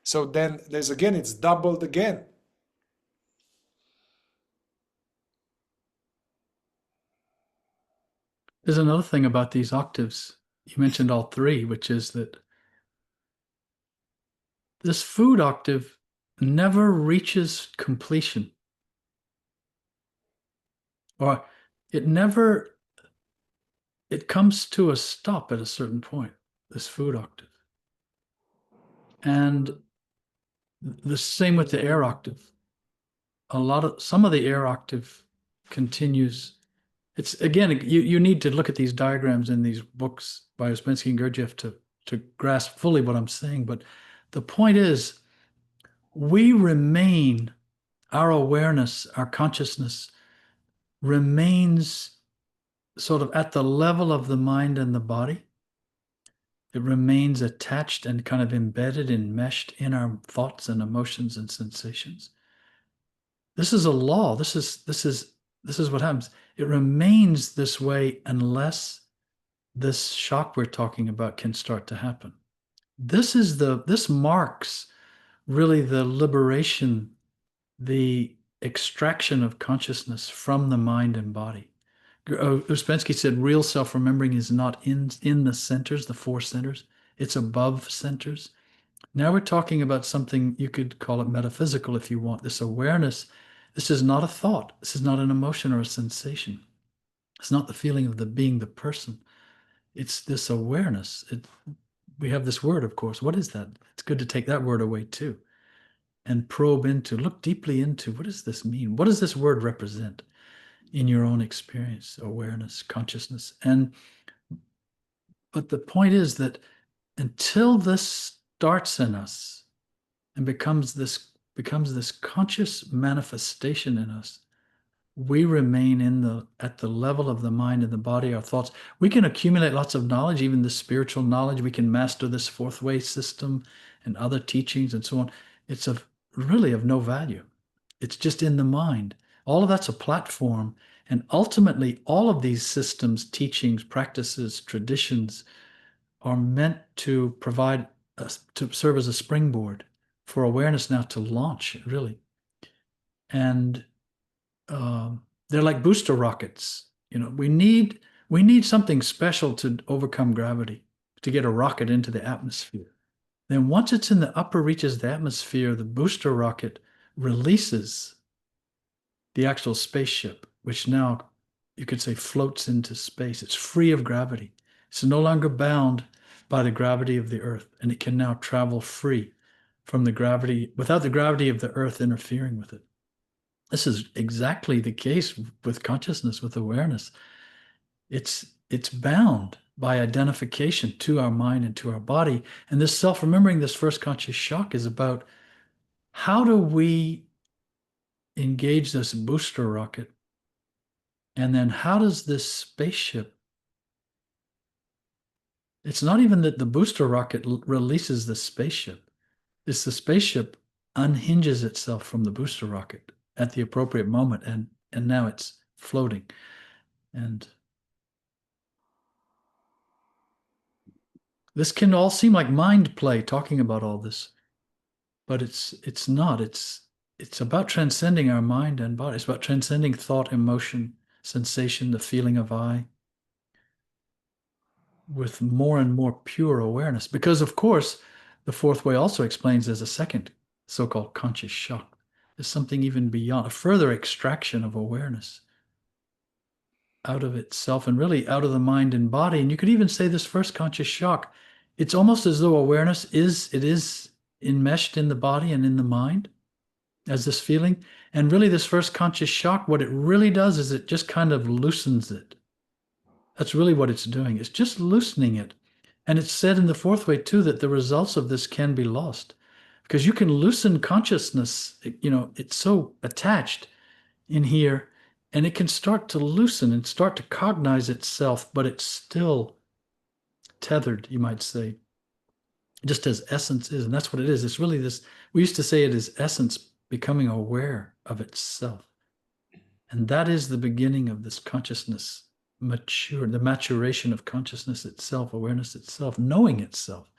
So then it's doubled again. There's another thing about these octaves. You mentioned all three, which is that this food octave never reaches completion. Or it comes to a stop at a certain point, this food octave. And the same with the air octave. Some of the air octave continues. It's again, you need to look at these diagrams in these books by Ouspensky and Gurdjieff to grasp fully what I'm saying. But the point is, our awareness, our consciousness remains sort of at the level of the mind and the body. It remains attached and kind of embedded, enmeshed in our thoughts and emotions and sensations. This is a law. This is what happens. It remains this way unless this shock we're talking about can start to happen. This marks really the liberation, the extraction of consciousness from the mind and body. Ouspensky said real self-remembering is not in the centers, the four centers. It's above centers. Now we're talking about something, you could call it metaphysical if you want, this awareness. This is not a thought. This is not an emotion or a sensation. It's not the feeling of being the person. It's this awareness. We have this word, of course. What is that? It's good to take that word away too and probe into, look deeply into, what does this mean? What does this word represent in your own experience, awareness, consciousness? But the point is that until this starts in us and becomes this conscious manifestation in us, we remain at the level of the mind and the body, our thoughts. We can accumulate lots of knowledge, even the spiritual knowledge. We can master this fourth way system and other teachings and so on. It's really of no value. It's just in the mind. All of that's a platform. And ultimately, all of these systems, teachings, practices, traditions are meant to to serve as a springboard for awareness now to launch, really. And they're like booster rockets. We need something special to overcome gravity, to get a rocket into the atmosphere. Then once it's in the upper reaches of the atmosphere, the booster rocket releases the actual spaceship, which now you could say floats into space. It's free of gravity. It's no longer bound by the gravity of the Earth, and it can now travel free from the gravity, without the gravity of the Earth interfering with it. This is exactly the case with consciousness, with awareness. It's bound by identification to our mind and to our body. And this self-remembering, this first conscious shock is about how do we engage this booster rocket? And then how does this spaceship, it's not even that the booster rocket releases the spaceship. It's the spaceship unhinges itself from the booster rocket at the appropriate moment, and now it's floating. And this can all seem like mind play talking about all this, but it's not. It's about transcending our mind and body. It's about transcending thought, emotion, sensation, the feeling of I, with more and more pure awareness. Because of course, the fourth way also explains there's a second so-called conscious shock. There's something even beyond, a further extraction of awareness out of itself and really out of the mind and body. And you could even say this first conscious shock, it's almost as though awareness is enmeshed in the body and in the mind as this feeling. And really this first conscious shock, what it really does is it just kind of loosens it. That's really what it's doing. It's just loosening it. And it's said in the fourth way too that the results of this can be lost because you can loosen consciousness. It's so attached in here, and it can start to loosen and start to cognize itself, but it's still tethered, you might say, just as essence is. And that's what it is. It's really this, we used to say it is essence becoming aware of itself. And that is the beginning of this consciousness the maturation of consciousness itself, awareness itself, knowing itself.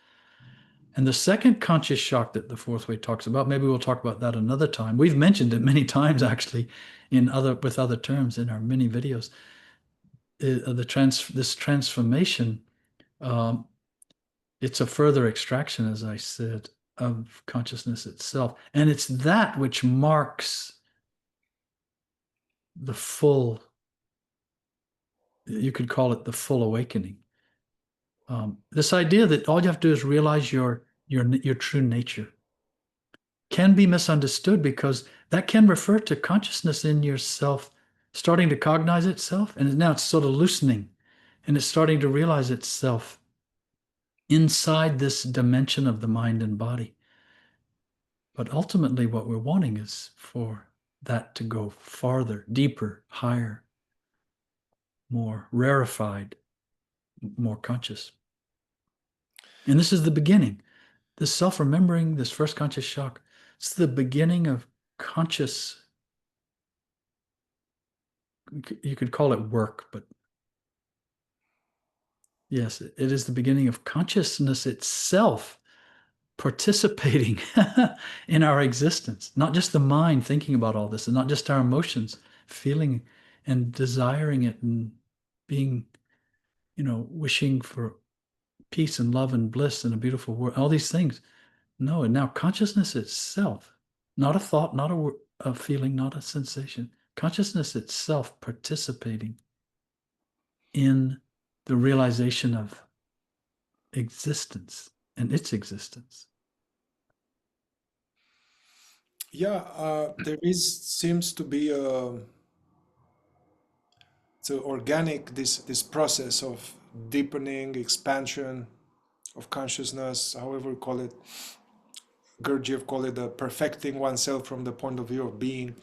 And the second conscious shock that the fourth way talks about, maybe we'll talk about that another time. We've mentioned it many times actually with other terms in our many videos. This transformation, it's a further extraction, as I said, of consciousness itself. And it's that which marks the full, you could call it the full awakening. This idea that all you have to do is realize your true nature can be misunderstood because that can refer to consciousness in yourself starting to cognize itself, and now it's sort of loosening, and it's starting to realize itself inside this dimension of the mind and body. But ultimately, what we're wanting is for that to go farther, deeper, higher, more rarefied, more conscious. And this is the beginning. This self-remembering, this first conscious shock, it's the beginning of conscious, you could call it work, but yes, it is the beginning of consciousness itself participating in our existence, not just the mind thinking about all this, and not just our emotions, feeling and desiring it and being, wishing for peace and love and bliss and a beautiful world, all these things. No, and now consciousness itself, not a thought, not a feeling, not a sensation, consciousness itself participating in the realization of existence and its existence. Yeah, seems to be it's organic, this process of deepening, expansion of consciousness, however you call it. Gurdjieff called it perfecting oneself from the point of view of being.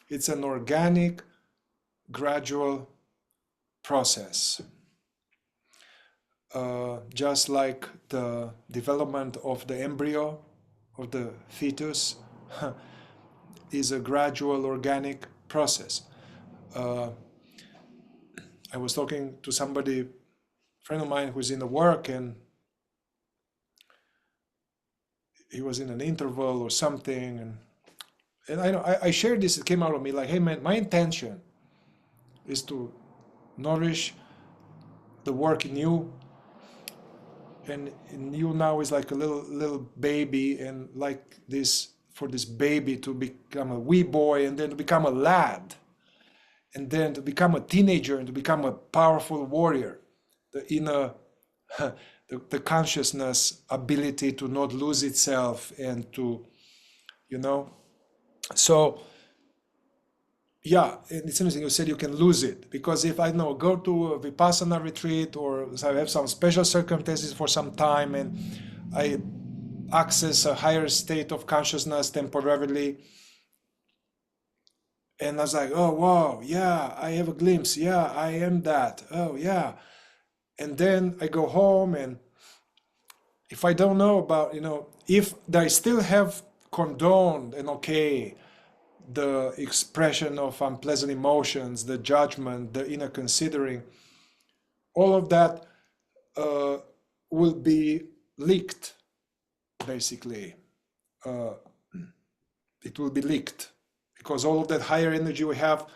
It's an organic, gradual process. Just like the development of the embryo, of the fetus, is a gradual, organic process. I was talking to somebody, a friend of mine who's in the work, and he was in an interval or something, and I shared this. It came out of me like, hey man, my intention is to nourish the work in you, and in you now is like a little baby, and like this, for this baby to become a wee boy, and then to become a lad, and then to become a teenager, and to become a powerful warrior, the inner the consciousness ability to not lose itself, and to, so yeah, and it's interesting. You said you can lose it because if I know go to a vipassana retreat or I have some special circumstances for some time and I access a higher state of consciousness temporarily, and I was like, oh wow, yeah, I have a glimpse. Yeah, I am that. Oh yeah, and then I go home and if I don't know about, if I still have condoned and okay the expression of unpleasant emotions, the judgment, the inner considering, all of that uh, will be leaked, basically. Uh, it will be leaked because all of that higher energy we have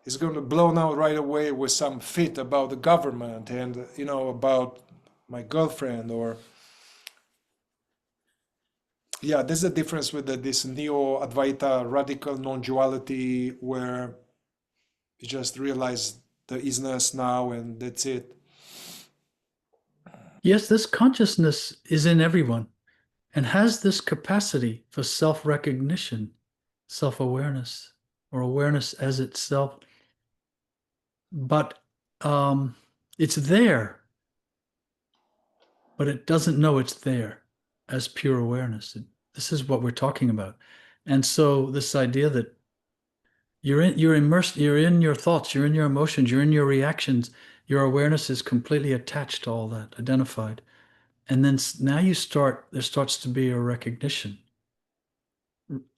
is going to be blown out right away with some fit about the government and, about my girlfriend or yeah, there's a difference with this neo-Advaita radical non-duality where you just realize the isness now and that's it. Yes, this consciousness is in everyone and has this capacity for self-recognition, self-awareness, or awareness as itself. But it's there, but it doesn't know it's there as pure awareness. This is what we're talking about. And so this idea that you're immersed, you're in your thoughts, you're in your emotions, you're in your reactions, your awareness is completely attached to all that, identified. And then now there starts to be a recognition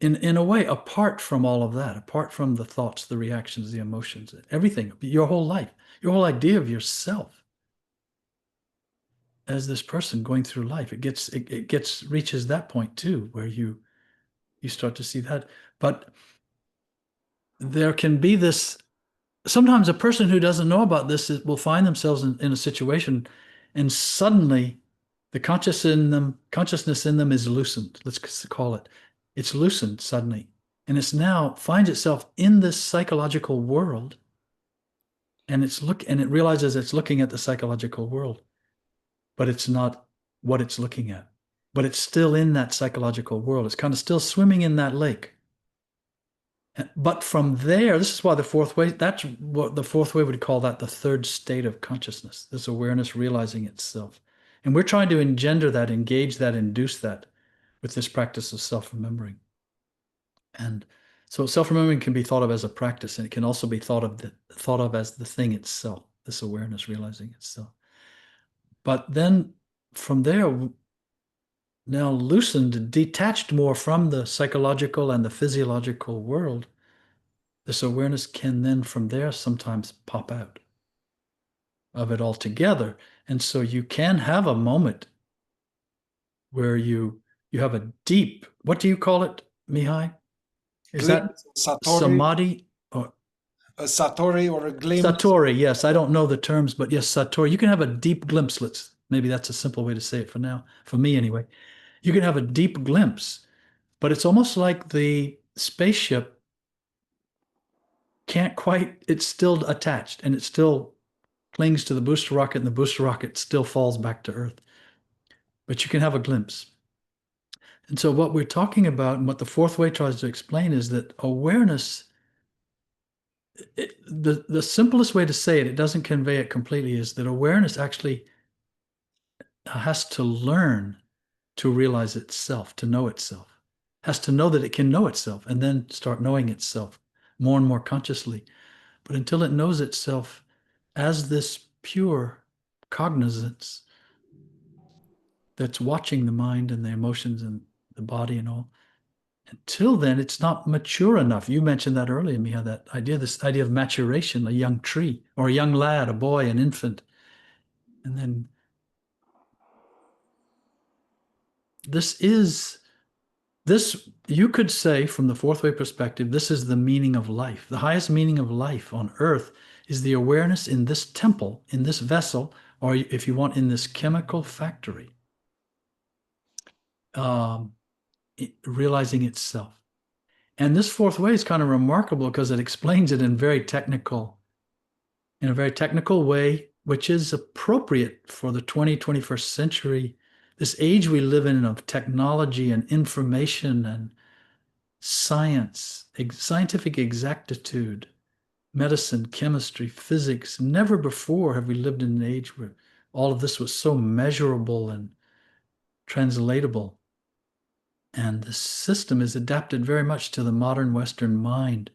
in a way, apart from all of that, apart from the thoughts, the reactions, the emotions, everything, your whole life, your whole idea of yourself as this person going through life, it reaches that point too, where you start to see that. But there can be this, sometimes a person who doesn't know about this will find themselves in a situation and suddenly the consciousness in them is loosened. Let's call it. It's loosened suddenly. And it's now finds itself in this psychological world. And it realizes it's looking at the psychological world, but it's not what it's looking at. But it's still in that psychological world. It's kind of still swimming in that lake. But from there, this is why that's what the fourth way would call that the third state of consciousness, this awareness realizing itself. And we're trying to engender that, engage that, induce that with this practice of self-remembering. And so self-remembering can be thought of as a practice, and it can also be thought of as the thing itself, this awareness realizing itself. But then from there, now loosened, detached more from the psychological and the physiological world, this awareness can then from there sometimes pop out of it altogether. And so you can have a moment where you have a deep, what do you call it, Mihai? Is that Glimpse, satori, samadhi or a satori or a glimpse. satori? Yes, I don't know the terms, but yes, satori. You can have a deep glimpse. Maybe that's a simple way to say it for now, for me anyway. You can have a deep glimpse, but it's almost like the spaceship can't quite, it's still attached and it still clings to the booster rocket and the booster rocket still falls back to Earth. But you can have a glimpse. And so what we're talking about and what the fourth way tries to explain is that awareness, the simplest way to say it, it doesn't convey it completely, is that awareness actually has to learn to realize itself, to know itself, has to know that it can know itself and then start knowing itself more and more consciously. But until it knows itself as this pure cognizance that's watching the mind and the emotions and the body and all, until then, it's not mature enough. You mentioned that earlier, Miha, this idea of maturation, a young tree or a young lad, a boy, an infant. And then you could say from the fourth way perspective, this is the meaning of life. The highest meaning of life on earth is the awareness in this temple, in this vessel, or if you want, in this chemical factory, realizing itself. And this fourth way is kind of remarkable because it explains it in a very technical way, which is appropriate for the 21st century, this age we live in of technology and information and science, scientific exactitude, medicine, chemistry, physics. Never before have we lived in an age where all of this was so measurable and translatable. And the system is adapted very much to the modern Western mind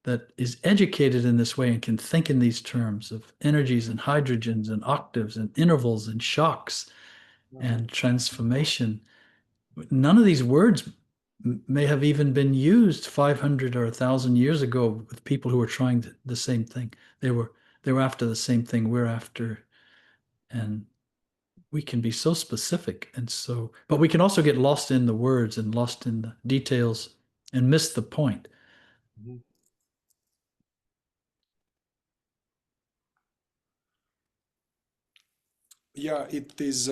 that is educated in this way and can think in these terms of energies and hydrogens and octaves and intervals and shocks and transformation. None of these words may have even been used 500 or 1,000 years ago with people who were trying the same thing. They were after the same thing we're after. And we can be so specific and so, but we can also get lost in the words and lost in the details and miss the point. Yeah, it is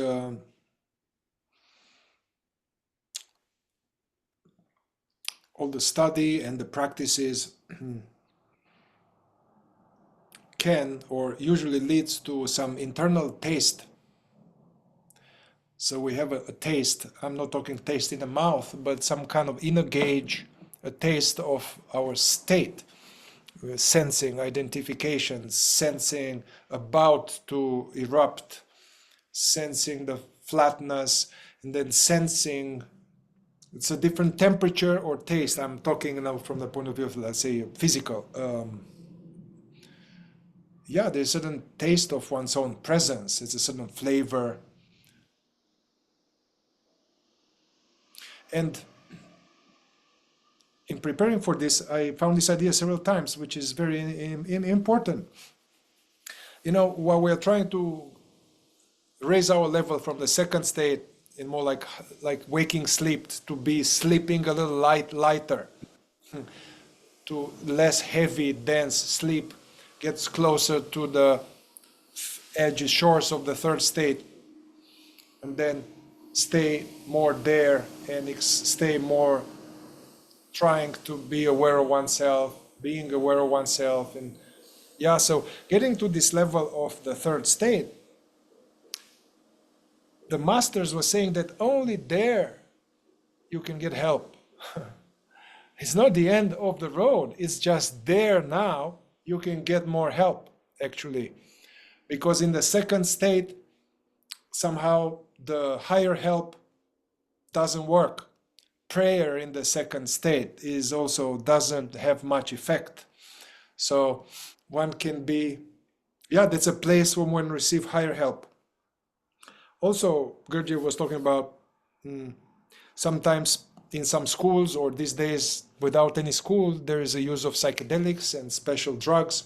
all the study and the practices can or usually leads to some internal taste. So we have a taste. I'm not talking taste in the mouth, but some kind of inner gauge, a taste of our state, sensing identification, sensing about to erupt, sensing the flatness, and then sensing it's a different temperature or taste. I'm talking now from the point of view of, let's say, physical. Yeah, there's a certain taste of one's own presence. It's a certain flavor. And in preparing for this, I found this idea several times, which is very important. You know, while we're trying to raise our level from the second state in more like waking sleep to be sleeping a little lighter, to less heavy, dense sleep, gets closer to the edges, shores of the third state, and then stay more there and stay more trying to be aware of oneself, being aware of oneself. And yeah, so getting to this level of the third state, the masters were saying that only there you can get help. It's not the end of the road. It's just there now you can get more help, actually. Because in the second state, somehow the higher help doesn't work. Prayer in the second state is also doesn't have much effect. So one can be, yeah, that's a place where one receive higher help. Also, Gurdjieff was talking about sometimes in some schools or these days without any school, there is a use of psychedelics and special drugs,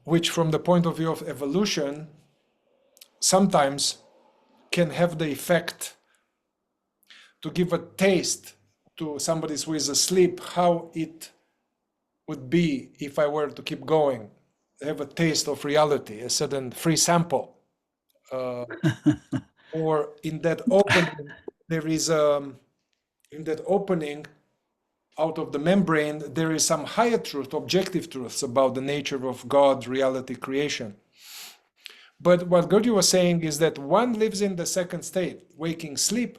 which from the point of view of evolution, sometimes can have the effect to give a taste to somebody who is asleep, how it would be if I were to keep going, have a taste of reality, a certain free sample. Or in that opening, there is in that opening out of the membrane, there is some higher truth, objective truths about the nature of God, reality, creation. But what Gurdjieff was saying is that one lives in the second state, waking sleep.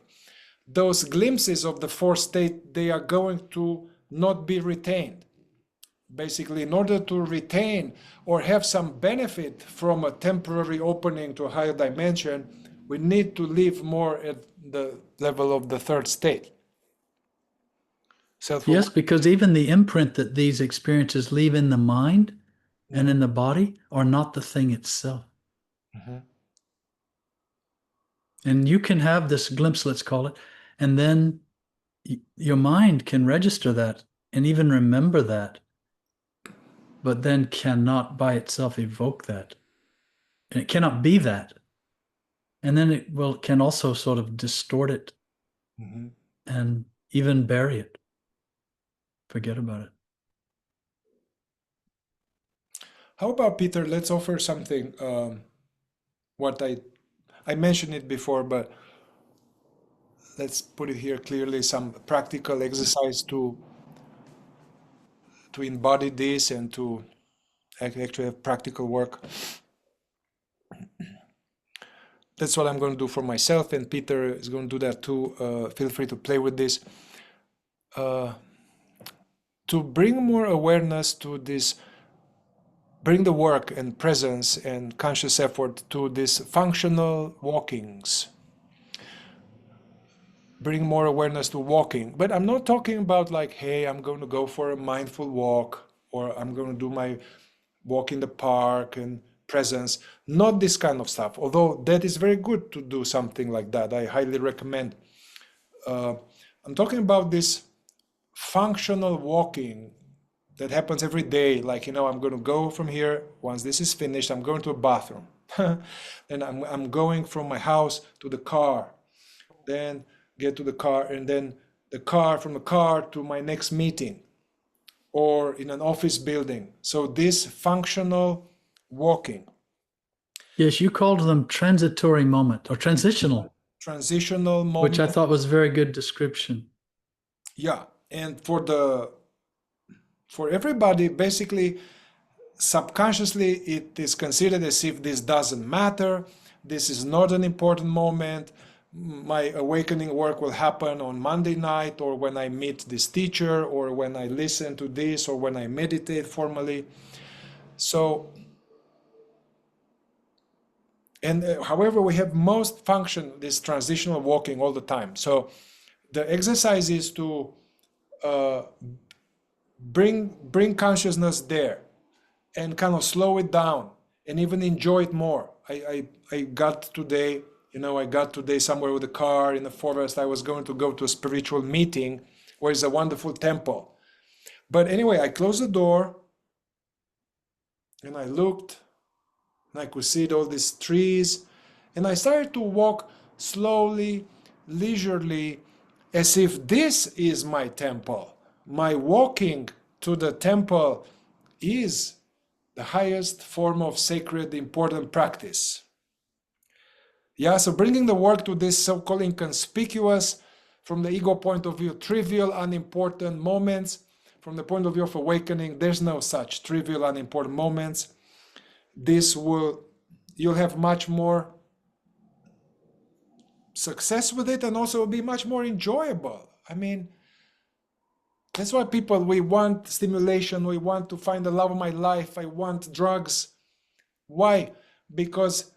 Those glimpses of the fourth state, they are going to not be retained. Basically, in order to retain or have some benefit from a temporary opening to a higher dimension, we need to live more at the level of the third state. Yes, because even the imprint that these experiences leave in the mind and in the body are not the thing itself. And you can have this glimpse, let's call it, and then your mind can register that and even remember that, but then cannot by itself evoke that. And it cannot be that. And then it can also sort of distort it and even bury it. Forget about it. How about, Peter, let's offer something, what I mentioned it before, but let's put it here clearly, some practical exercise to embody this and to actually have practical work. That's what I'm going to do for myself, and Peter is going to do that too. Feel free to play with this. To to bring more awareness to this, bring the work and presence and conscious effort to these functional walkings. Bring more awareness to walking. But I'm not talking about like, hey, I'm going to go for a mindful walk, or I'm going to do my walk in the park and presence. Not this kind of stuff, although that is very good to do something like that. I highly recommend. I'm talking about this functional walking that happens every day. Like, I'm going to go from here. Once this is finished, I'm going to a bathroom. Then I'm going from my house to the car. Then get to the car, and then from the car to my next meeting, or in an office building. So this functional walking. Yes, you called them transitory moment or transitional Moment, which I thought was a very good description. Yeah, and for everybody, basically, subconsciously, it is considered as if this doesn't matter. This is not an important moment. My awakening work will happen on Monday night, or when I meet this teacher, or when I listen to this, or when I meditate formally. So, and however, we have most function this transitional walking all the time. So the exercise is to bring consciousness there and kind of slow it down and even enjoy it more. I got today, I got today somewhere with a car in the forest. I was going to go to a spiritual meeting where is a wonderful temple. But anyway, I closed the door and I looked and I could see all these trees, and I started to walk slowly, leisurely, as if this is my temple. My walking to the temple is the highest form of sacred, important practice. Yeah, so bringing the work to this so-called inconspicuous, from the ego point of view, trivial, unimportant moments. From the point of view of awakening, there's no such trivial, unimportant moments. You'll have much more success with it, and also be much more enjoyable. I mean, that's why we want stimulation, we want to find the love of my life, I want drugs. Why? Because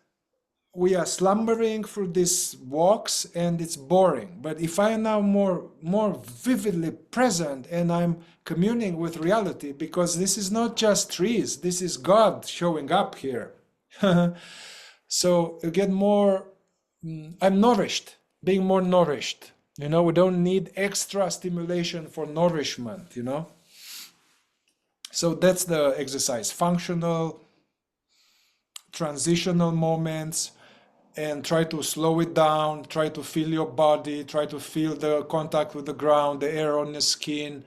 we are slumbering through these walks and it's boring. But if I am now more vividly present and I'm communing with reality, because this is not just trees, this is God showing up here. So you get more, I'm nourished, being more nourished. We don't need extra stimulation for nourishment, So that's the exercise, functional, transitional moments, and try to slow it down, try to feel your body, try to feel the contact with the ground, the air on your skin,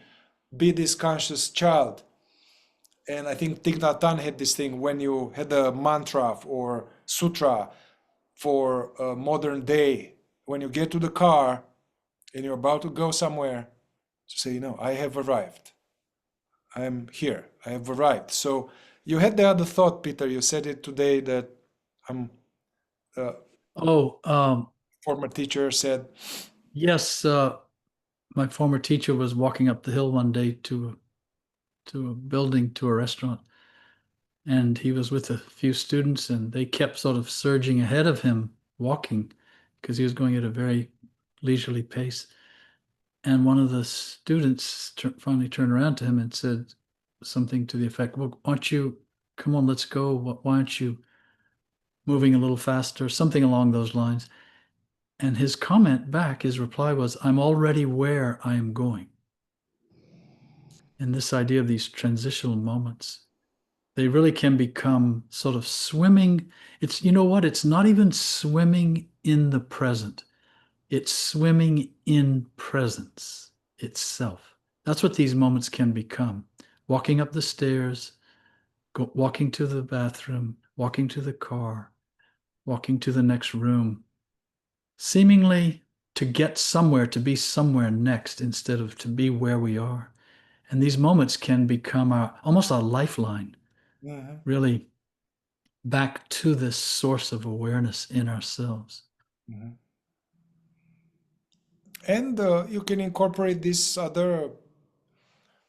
be this conscious child. And I think Thich Nhat Hanh had this thing, when you had a mantra or sutra for a modern day, when you get to the car and you're about to go somewhere, to say, I have arrived. I am here. I have arrived. So you had the other thought, Peter. You said it today that former teacher said. Yes, my former teacher was walking up the hill one day to a building, to a restaurant, and he was with a few students, and they kept sort of surging ahead of him, walking, because he was going at a very leisurely pace. And one of the students finally turned around to him and said something to the effect, well, why don't you, come on, let's go. Why aren't you moving a little faster? Something along those lines. And his comment back, his reply was, I'm already where I am going. And this idea of these transitional moments, they really can become sort of swimming. It's, it's not even swimming in the present. It's swimming in presence itself. That's what these moments can become. Walking up the stairs, walking to the bathroom, walking to the car, walking to the next room, seemingly to get somewhere, to be somewhere next instead of to be where we are. And these moments can become almost a lifeline, really back to this source of awareness in ourselves. Mm-hmm. And you can incorporate this other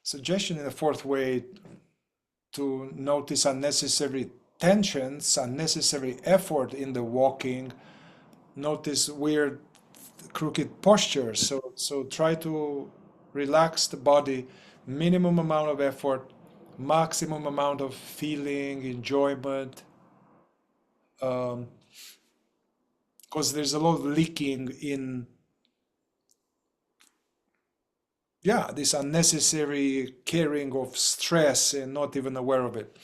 suggestion in the fourth way to notice unnecessary tensions, unnecessary effort in the walking, notice weird crooked posture. So try to relax the body, minimum amount of effort, maximum amount of feeling, enjoyment, because there's a lot of leaking in, yeah, this unnecessary carrying of stress and not even aware of it.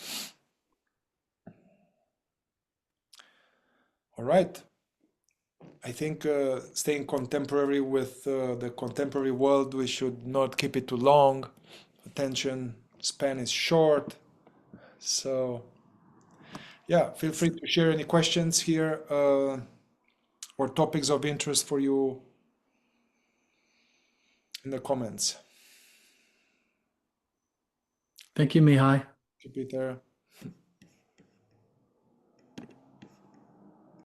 All right. I think staying contemporary with the contemporary world, we should not keep it too long. Attention span is short. So, yeah, feel free to share any questions here or topics of interest for you in the comments. Thank you, Mihai. Keep it there.